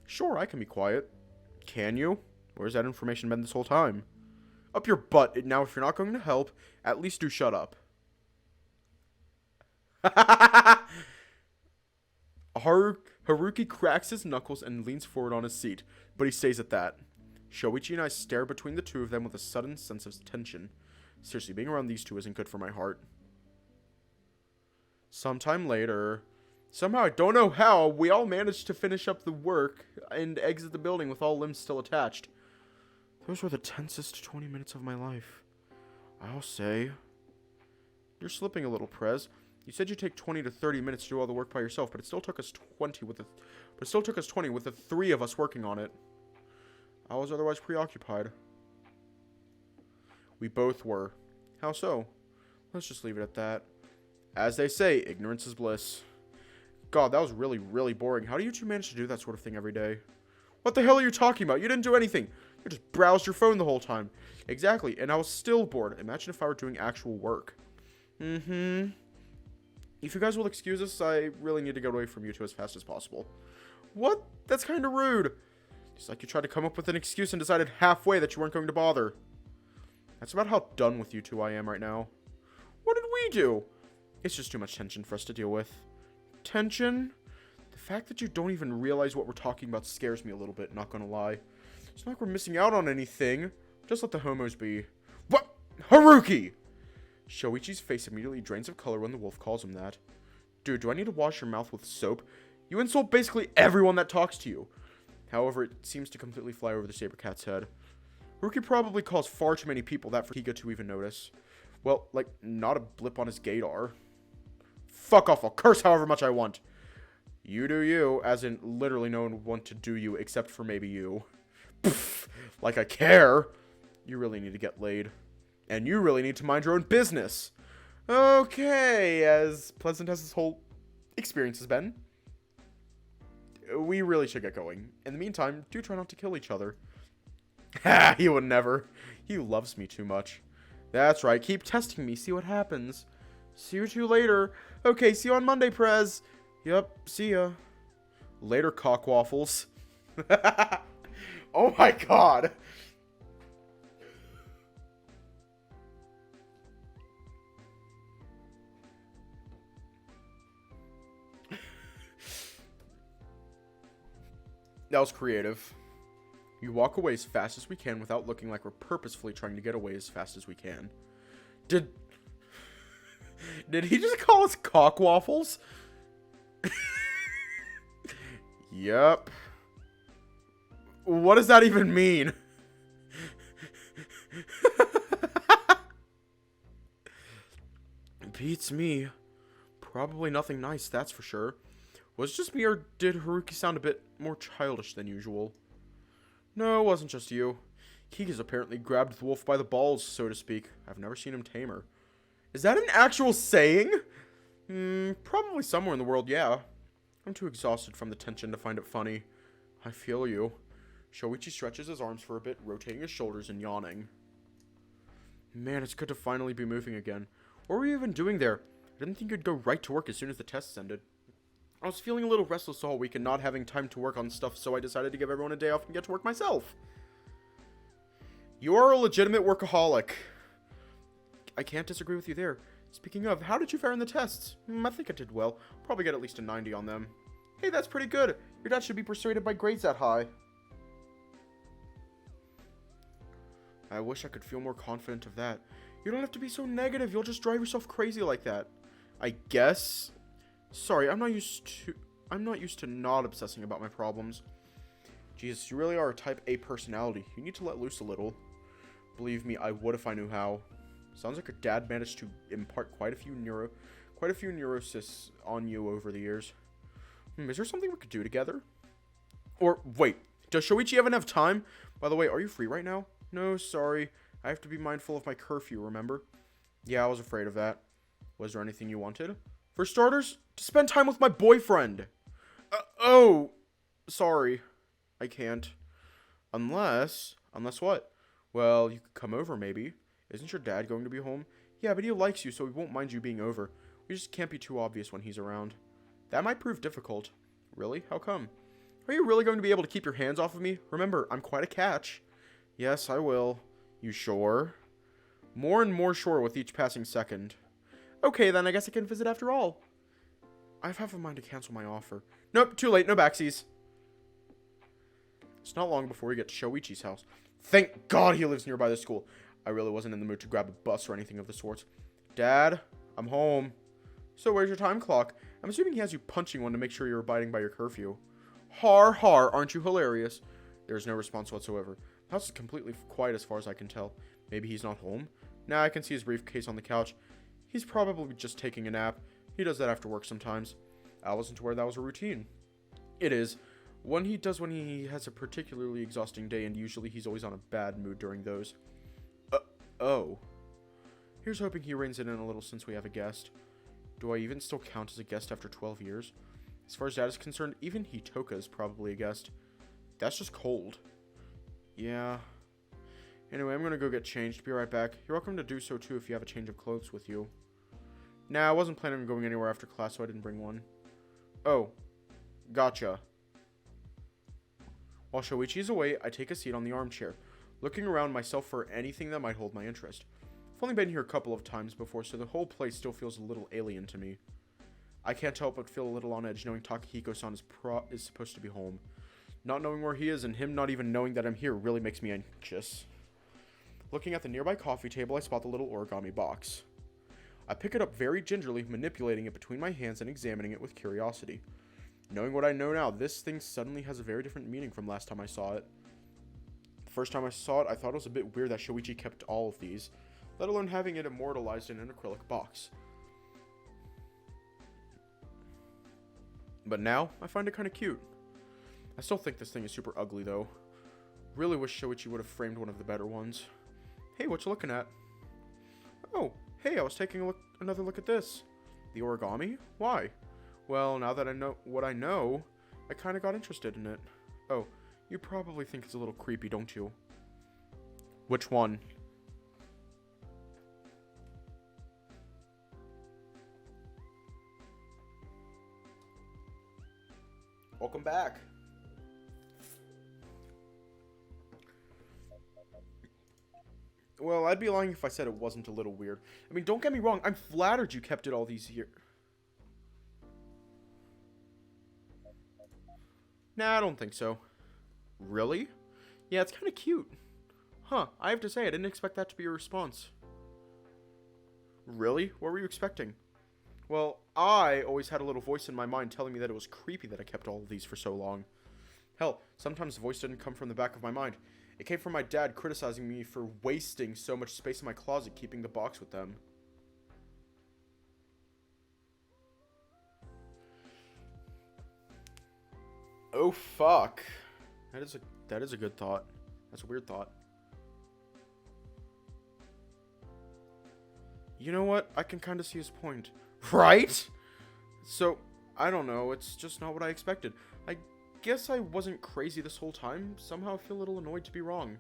Sure, I can be quiet. Can you? Where's that information been this whole time? Up your butt. Now, if you're not going to help, at least do shut up. Haruki cracks his knuckles and leans forward on his seat, but he stays at that. Shoichi and I stare between the two of them with a sudden sense of tension. Seriously, being around these two isn't good for my heart. Sometime later, somehow, I don't know how, we all managed to finish up the work and exit the building with all limbs still attached. Those were the tensest 20 minutes of my life. I'll say. You're slipping a little, Prez. You said you'd take 20 to 30 minutes to do all the work by yourself, but it still took us 20 with the 3 of us working on it. I was otherwise preoccupied. We both were. How so? Let's just leave it at that. As they say, ignorance is bliss. God, that was really, really boring. How do you two manage to do that sort of thing every day? What the hell are you talking about? You didn't do anything. You just browsed your phone the whole time. Exactly, and I was still bored. Imagine if I were doing actual work. If you guys will excuse us, I really need to get away from you two as fast as possible. What? That's kind of rude. It's like you tried to come up with an excuse and decided halfway that you weren't going to bother. That's about how done with you two I am right now. What did we do? It's just too much tension for us to deal with. Tension? The fact that you don't even realize what we're talking about scares me a little bit, not gonna lie. It's not like we're missing out on anything. Just let the homos be. What? Haruki! Shoichi's face immediately drains of color when the wolf calls him that. Dude, do I need to wash your mouth with soap? You insult basically everyone that talks to you. However, it seems to completely fly over the saber cat's head. Haruki probably calls far too many people that for Higa to even notice. Well, like, not a blip on his gaydar. Fuck off, I'll curse however much I want. You do you, as in literally no one would want to do you except for maybe you. Pfft, like I care. You really need to get laid. And you really need to mind your own business. Okay, as pleasant as this whole experience has been, we really should get going. In the meantime, do try not to kill each other. Ha, he would never. He loves me too much. That's right, keep testing me, see what happens. See you two later. Okay, see you on Monday, Prez. Yep, see ya. Later, cockwaffles. Oh my god. That was creative. You walk away as fast as we can without looking like we're purposefully trying to get away as fast as we can. Did he just call us cockwaffles? Yep. What does that even mean? Beats me. Probably nothing nice, that's for sure. Was it just me, or did Haruki sound a bit more childish than usual? No, it wasn't just you. Higa's apparently grabbed the wolf by the balls, so to speak. I've never seen him tame her. Is that an actual saying? Probably somewhere in the world, yeah. I'm too exhausted from the tension to find it funny. I feel you. Shoichi stretches his arms for a bit, rotating his shoulders and yawning. Man, it's good to finally be moving again. What were you even doing there? I didn't think you'd go right to work as soon as the tests ended. I was feeling a little restless all week and not having time to work on stuff, so I decided to give everyone a day off and get to work myself. You are a legitimate workaholic. I can't disagree with you there. Speaking of, how did you fare in the tests? I think I did well. Probably get at least a 90 on them. Hey, that's pretty good. Your dad should be persuaded by grades that high. I wish I could feel more confident of that. You don't have to be so negative. You'll just drive yourself crazy like that. I guess. Sorry, I'm not used to not obsessing about my problems. Jesus, you really are a type A personality. You need to let loose a little. Believe me, I would if I knew how. Sounds like your dad managed to impart quite a few neurosis on you over the years. Is there something we could do together? Or, wait, does Shoichi even have time? By the way, are you free right now? No, sorry. I have to be mindful of my curfew, remember? Yeah, I was afraid of that. Was there anything you wanted? For starters, to spend time with my boyfriend. Oh, sorry. I can't. Unless what? Well, you could come over, maybe. Isn't your dad going to be home? Yeah, but he likes you, so he won't mind you being over. We just can't be too obvious when he's around. That might prove difficult. Really? How come? Are you really going to be able to keep your hands off of me? Remember, I'm quite a catch. Yes, I will. You sure? More and more sure with each passing second. Okay, then I guess I can visit after all. I have a mind to cancel my offer. Nope, too late. No backsies. It's not long before we get to Shoichi's house. Thank God he lives nearby the school. I really wasn't in the mood to grab a bus or anything of the sorts. Dad, I'm home. So where's your time clock? I'm assuming he has you punching one to make sure you're abiding by your curfew. Har har, aren't you hilarious? There's no response whatsoever. The house is completely quiet as far as I can tell. Maybe he's not home? Nah, I can see his briefcase on the couch. He's probably just taking a nap. He does that after work sometimes. I wasn't aware that was a routine. It is. One he does when he has a particularly exhausting day, and usually he's always on a bad mood during those. Oh. Here's hoping he reins it in a little since we have a guest. Do I even still count as a guest after 12 years? As far as that is concerned, even Hitoka is probably a guest. That's just cold. Yeah. Anyway, I'm gonna go get changed. Be right back. You're welcome to do so too if you have a change of clothes with you. Nah, I wasn't planning on going anywhere after class, so I didn't bring one. Oh. Gotcha. While Shoichi is away, I take a seat on the armchair, looking around myself for anything that might hold my interest. I've only been here a couple of times before, so the whole place still feels a little alien to me. I can't help but feel a little on edge knowing Takahiko-san is supposed to be home. Not knowing where he is and him not even knowing that I'm here really makes me anxious. Looking at the nearby coffee table, I spot the little origami box. I pick it up very gingerly, manipulating it between my hands and examining it with curiosity. Knowing what I know now, this thing suddenly has a very different meaning from last time I saw it. The first time I saw it, I thought it was a bit weird that Shoichi kept all of these, let alone having it immortalized in an acrylic box. But now, I find it kind of cute. I still think this thing is super ugly, though. Really wish Shoichi would have framed one of the better ones. Hey, what you looking at? Oh, hey, I was taking another look at this. The origami? Why? Well, now that I know what I know, I kind of got interested in it. Oh, you probably think it's a little creepy, don't you? Which one? Welcome back. Well, I'd be lying if I said it wasn't a little weird. I mean, don't get me wrong, I'm flattered you kept it all these years. Nah, I don't think so. Really? Yeah, it's kind of cute. Huh, I have to say, I didn't expect that to be your response. Really? What were you expecting? Well, I always had a little voice in my mind telling me that it was creepy that I kept all of these for so long. Hell, sometimes the voice didn't come from the back of my mind. It came from my dad criticizing me for wasting so much space in my closet keeping the box with them. Oh, fuck. That is a good thought. That's a weird thought. You know what? I can kind of see his point. Right? So, I don't know. It's just not what I expected. I guess I wasn't crazy this whole time. Somehow I feel a little annoyed to be wrong.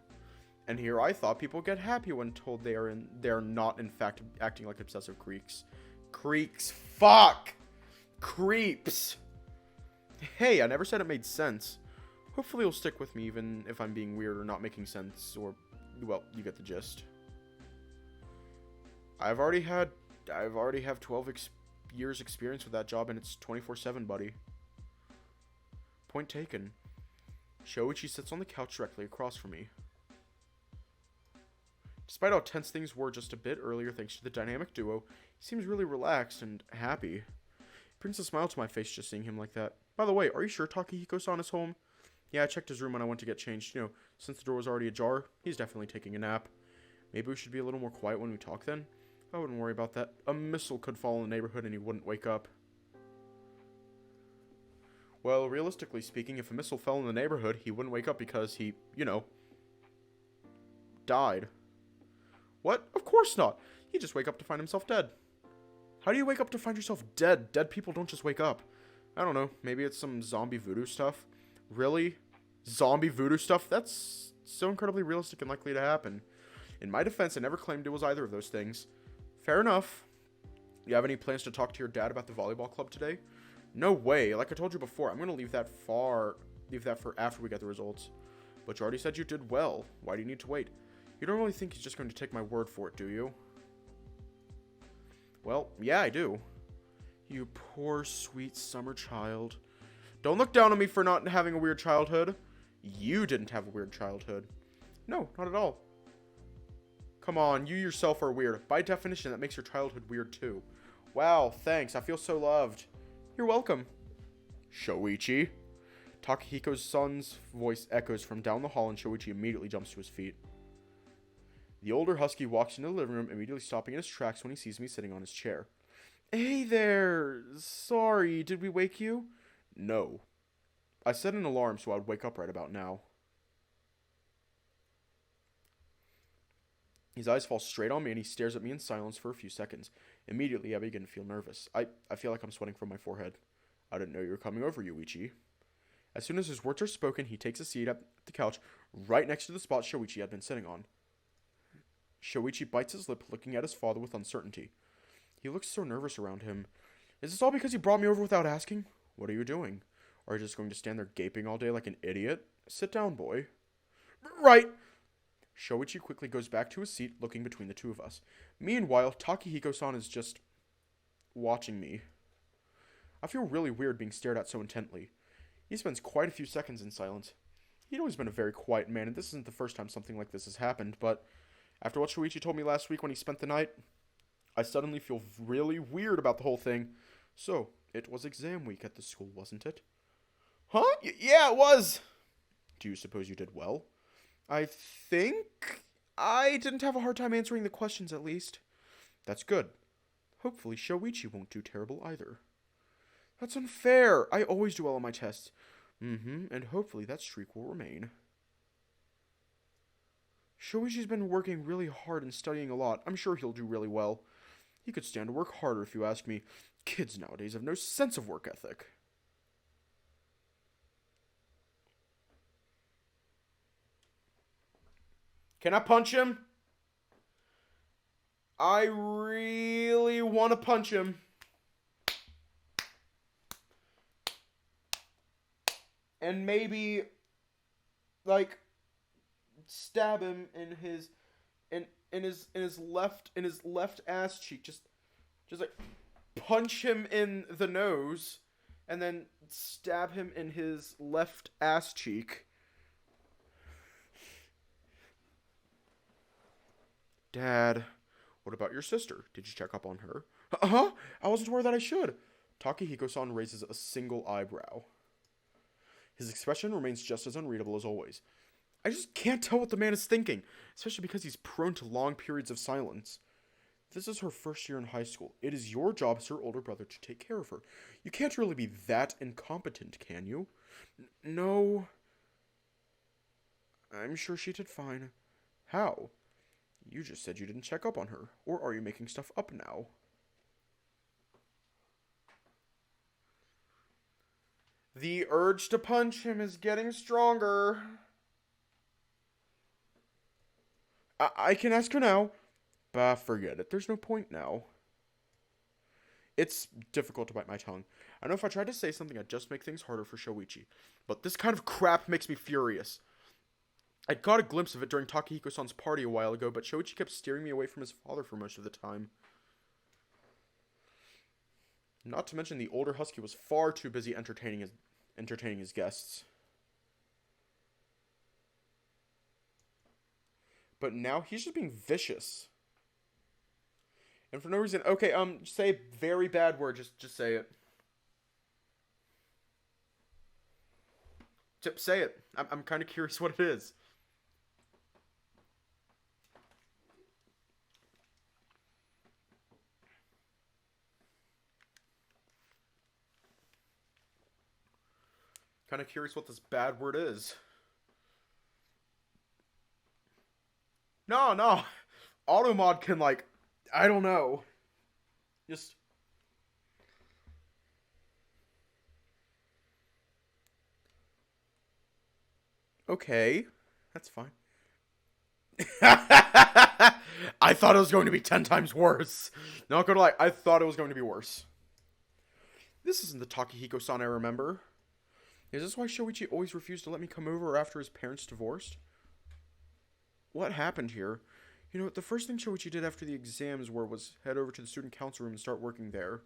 And here I thought people get happy when told they are not in fact acting like obsessive creeps. Creeps. Fuck! Creeps! Hey, I never said it made sense. Hopefully you'll stick with me even if I'm being weird or not making sense, or, well, you get the gist. I've already have 12 years experience with that job, and it's 24/7, buddy. Point taken. Shoichi sits on the couch directly across from me. Despite how tense things were just a bit earlier thanks to the dynamic duo, he seems really relaxed and happy. It brings a smile to my face just seeing him like that. By the way, are you sure Takahiko-san is home? Yeah, I checked his room when I went to get changed. You know, since the door was already ajar, he's definitely taking a nap. Maybe we should be a little more quiet when we talk then? I wouldn't worry about that. A missile could fall in the neighborhood and he wouldn't wake up. Well, realistically speaking, if a missile fell in the neighborhood, he wouldn't wake up because he, you know, died. What? Of course not. He'd just wake up to find himself dead. How do you wake up to find yourself dead? Dead people don't just wake up. I don't know. Maybe it's some zombie voodoo stuff. Really? Zombie voodoo stuff? That's so incredibly realistic and likely to happen. In my defense, I never claimed it was either of those things. Fair enough. You have any plans to talk to your dad about the volleyball club today? No way. Like I told you before, I'm going to leave that for after we get the results. But you already said you did well. Why do you need to wait? You don't really think he's just going to take my word for it, do you? Well, yeah, I do. You poor, sweet summer child. Don't look down on me for not having a weird childhood. You didn't have a weird childhood. No, not at all. Come on, you yourself are weird. By definition, that makes your childhood weird too. Wow, thanks. I feel so loved. You're welcome. Shoichi. Takahiko's son's voice echoes from down the hall and Shoichi immediately jumps to his feet. The older husky walks into the living room, immediately stopping in his tracks when he sees me sitting on his chair. Hey there! Sorry, did we wake you? No. I set an alarm so I'd wake up right about now. His eyes fall straight on me and he stares at me in silence for a few seconds. Immediately, I begin to feel nervous. I feel like I'm sweating from my forehead. I didn't know you were coming over, Yuichi. As soon as his words are spoken, he takes a seat at the couch right next to the spot Shoichi had been sitting on. Shoichi bites his lip, looking at his father with uncertainty. He looks so nervous around him. Is this all because he brought me over without asking? What are you doing? Are you just going to stand there gaping all day like an idiot? Sit down, boy. Right! Shoichi quickly goes back to his seat, looking between the two of us. Meanwhile, Takehiko-san is just watching me. I feel really weird being stared at so intently. He spends quite a few seconds in silence. He'd always been a very quiet man, and this isn't the first time something like this has happened, but after what Shoichi told me last week when he spent the night, I suddenly feel really weird about the whole thing. So, it was exam week at the school, wasn't it? Huh? Yeah, it was! Do you suppose you did well? I think I didn't have a hard time answering the questions, at least. That's good. Hopefully Shoichi won't do terrible either. That's unfair. I always do well on my tests. And hopefully that streak will remain. Shoichi's been working really hard and studying a lot. I'm sure he'll do really well. He could stand to work harder if you ask me. Kids nowadays have no sense of work ethic. Can I punch him? I really want to punch him. And maybe, like, stab him in his, in his left ass cheek. Just like punch him in the nose, and then stab him in his left ass cheek. Dad, what about your sister? Did you check up on her? Huh? I wasn't aware that I should. Takehiko-san raises a single eyebrow. His expression remains just as unreadable as always. I just can't tell what the man is thinking, especially because he's prone to long periods of silence. This is her first year in high school. It is your job as her older brother to take care of her. You can't really be that incompetent, can you? No. I'm sure she did fine. How? You just said you didn't check up on her. Or are you making stuff up now? The urge to punch him is getting stronger. I can ask her now. Bah, forget it. There's no point now. It's difficult to bite my tongue. I know if I tried to say something, I'd just make things harder for Shoichi. But this kind of crap makes me furious. I got a glimpse of it during Takehiko-san's party a while ago, but Shoichi kept steering me away from his father for most of the time. Not to mention the older husky was far too busy entertaining his guests. But now he's just being vicious. And for no reason. Okay, say a very bad word. Just say it. Say it. I'm kind of curious what it is. Kind of curious what this bad word is. No. Automod can, like, I don't know. Just. Okay. That's fine. I thought it was going to be 10 times worse. Not gonna lie, I thought it was going to be worse. This isn't the Takehiko-san I remember. Is this why Shoichi always refused to let me come over after his parents divorced? What happened here? You know, the first thing Shoichi did after the exams was head over to the student council room and start working there.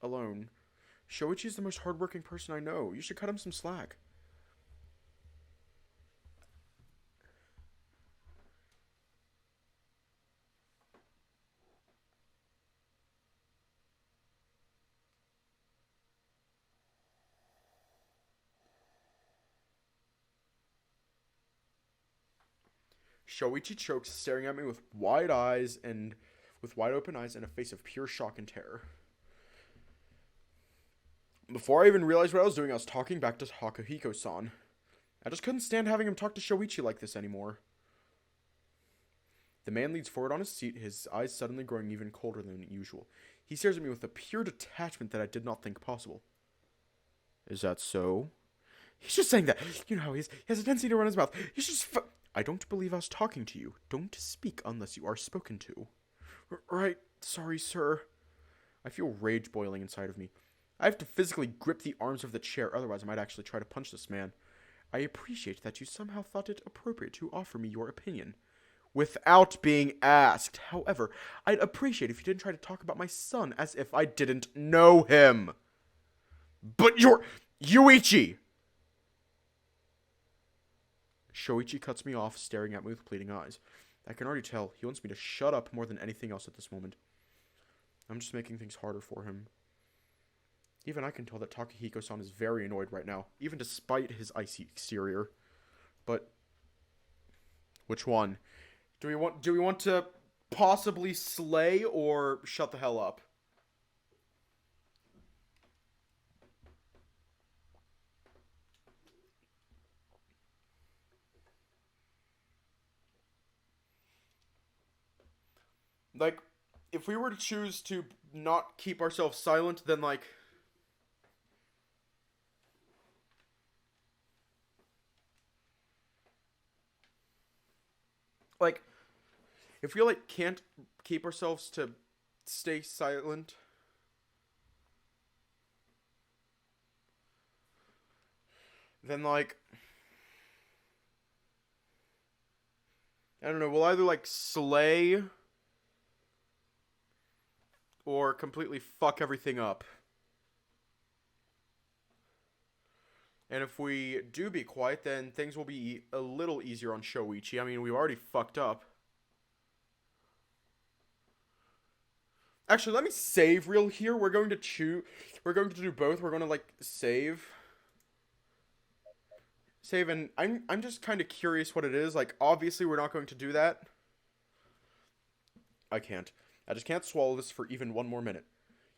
Alone. Shoichi is the most hardworking person I know. You should cut him some slack. Shoichi chokes, staring at me with wide eyes and with wide open eyes and a face of pure shock and terror. Before I even realized what I was doing, I was talking back to Takahiko-san. I just couldn't stand having him talk to Shoichi like this anymore. The man leans forward on his seat, his eyes suddenly growing even colder than usual. He stares at me with a pure detachment that I did not think possible. Is that so? He's just saying that. You know how he has a tendency to run his mouth. He's just I don't believe I was talking to you. Don't speak unless you are spoken to. Right. Sorry, sir. I feel rage boiling inside of me. I have to physically grip the arms of the chair, otherwise I might actually try to punch this man. I appreciate that you somehow thought it appropriate to offer me your opinion. Without being asked. However, I'd appreciate if you didn't try to talk about my son as if I didn't know him. But you're... Yuichi! Shoichi cuts me off, staring at me with pleading eyes. I can already tell he wants me to shut up more than anything else at this moment. I'm just making things harder for him. Even I can tell that Takahiko-san is very annoyed right now, even despite his icy exterior. But which one? Do we want to possibly slay or shut the hell up? Like, if we were to choose to not keep ourselves silent, then, like... Like, if we, like, can't keep ourselves to stay silent... Then, like... I don't know, we'll either, like, slay... or completely fuck everything up. And if we do be quiet, then things will be a little easier on Shoichi. I mean, we've already fucked up. Actually, let me save real here. We're going to do both. We're going to, like, save. Save, and I'm just kind of curious what it is. Like, obviously, we're not going to do that. I can't. I just can't swallow this for even one more minute.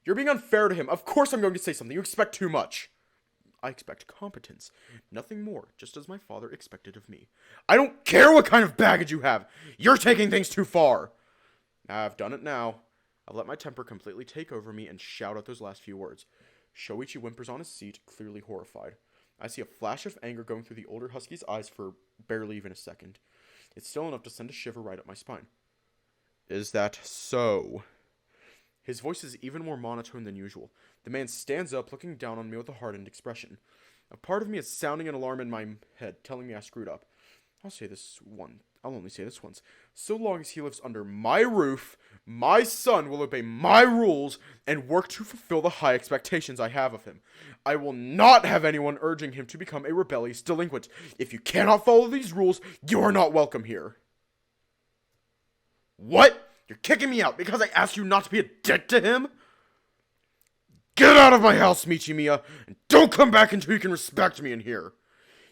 You're being unfair to him. Of course I'm going to say something. You expect too much. I expect competence. Nothing more, just as my father expected of me. I don't care what kind of baggage you have. You're taking things too far. I've done it now. I've let my temper completely take over me and shout out those last few words. Shoichi whimpers on his seat, clearly horrified. I see a flash of anger going through the older husky's eyes for barely even a second. It's still enough to send a shiver right up my spine. Is that so? His voice is even more monotone than usual. The man stands up, looking down on me with a hardened expression. A part of me is sounding an alarm in my head, telling me I screwed up. I'll only say this once. So long as he lives under my roof, my son will obey my rules and work to fulfill the high expectations I have of him. I will not have anyone urging him to become a rebellious delinquent. If you cannot follow these rules, you are not welcome here. What? You're kicking me out because I asked you not to be a dick to him? Get out of my house, Michimiya, and don't come back until you can respect me in here.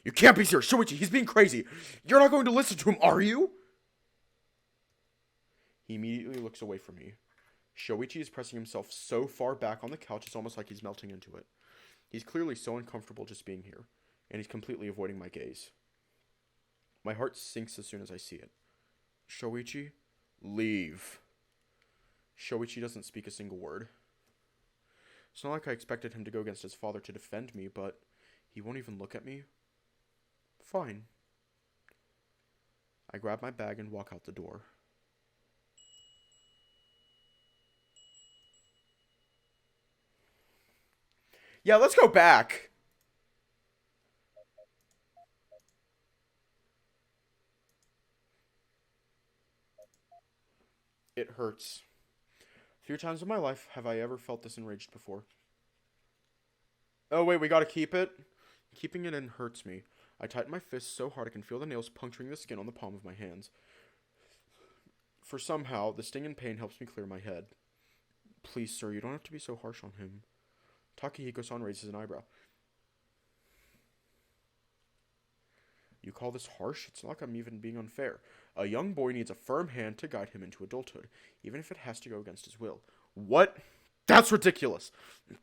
You can't be serious. Shoichi, he's being crazy. You're not going to listen to him, are you? He immediately looks away from me. Shoichi is pressing himself so far back on the couch, it's almost like he's melting into it. He's clearly so uncomfortable just being here, and he's completely avoiding my gaze. My heart sinks as soon as I see it. Shoichi, leave. Shoichi doesn't speak a single word. It's not like I expected him to go against his father to defend me, but he won't even look at me. Fine. I grab my bag and walk out the door. Yeah, let's go back. It hurts. Few times in my life have I ever felt this enraged before. Oh wait, we gotta keep it? Keeping it in hurts me. I tighten my fists so hard I can feel the nails puncturing the skin on the palm of my hands. For somehow, the sting and pain helps me clear my head. Please, sir, you don't have to be so harsh on him. Takahiko-san raises an eyebrow. You call this harsh? It's not like I'm even being unfair. A young boy needs a firm hand to guide him into adulthood, even if it has to go against his will. What? That's ridiculous!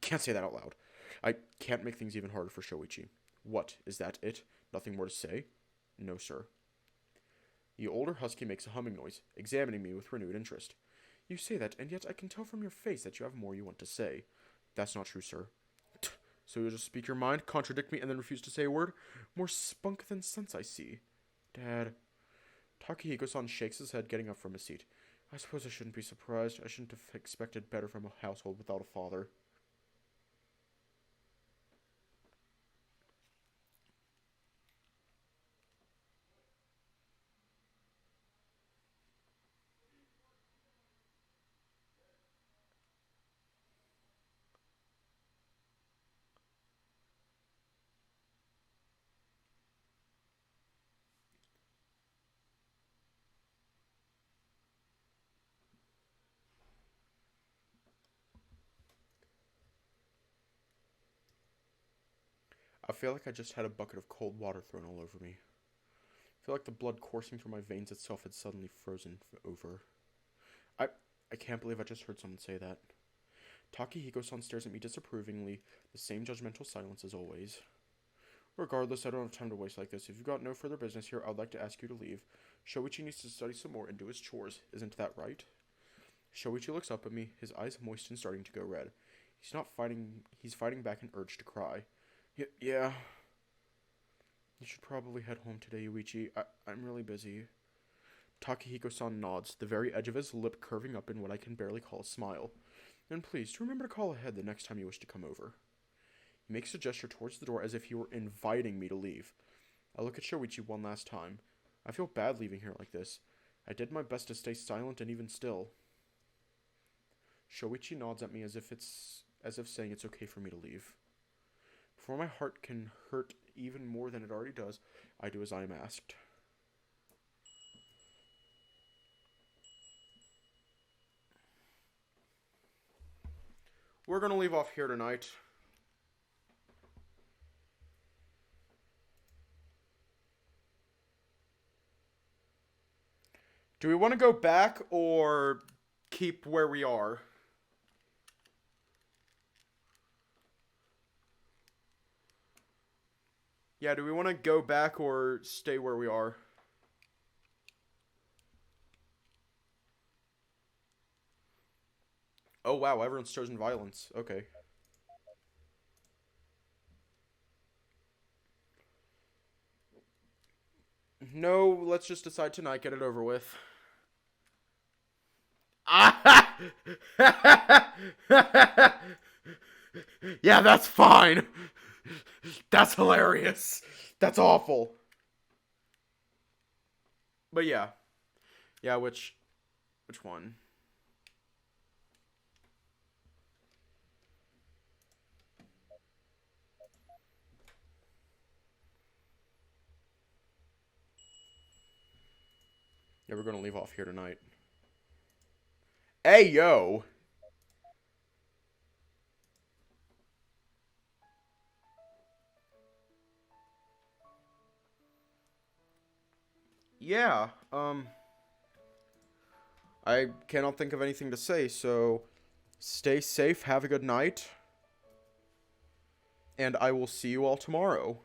Can't say that out loud. I can't make things even harder for Shoichi. What? Is that it? Nothing more to say? No, sir. The older husky makes a humming noise, examining me with renewed interest. You say that, and yet I can tell from your face that you have more you want to say. That's not true, sir. So you'll just speak your mind, contradict me, and then refuse to say a word? More spunk than sense, I see. Dad. Takahiko-san shakes his head, getting up from his seat. I suppose I shouldn't be surprised. I shouldn't have expected better from a household without a father. I feel like I just had a bucket of cold water thrown all over me. I feel like the blood coursing through my veins itself had suddenly frozen over. I can't believe I just heard someone say that. Takahiko-san stares at me disapprovingly, the same judgmental silence as always. Regardless, I don't have time to waste like this. If you've got no further business here, I'd like to ask you to leave. Shoichi needs to study some more and do his chores. Isn't that right? Shoichi looks up at me, his eyes moist and starting to go red. He's fighting back an urge to cry. Yeah. You should probably head home today, Yuichi. I'm really busy. Takahiko-san nods, the very edge of his lip curving up in what I can barely call a smile. And please, do remember to call ahead the next time you wish to come over. He makes a gesture towards the door as if he were inviting me to leave. I look at Shoichi one last time. I feel bad leaving here like this. I did my best to stay silent and even still. Shoichi nods at me as if saying it's okay for me to leave. Before my heart can hurt even more than it already does, I do as I am asked. We're gonna leave off here tonight. Do we want to go back or keep where we are? Yeah, do we want to go back or stay where we are? Oh, wow, everyone's chosen violence. Okay. No, let's just decide tonight, get it over with. Yeah, that's fine. That's hilarious. That's awful. But yeah. Yeah, which one? Yeah, we're gonna leave off here tonight. Hey, yo! Yeah, I cannot think of anything to say, so stay safe, have a good night, and I will see you all tomorrow.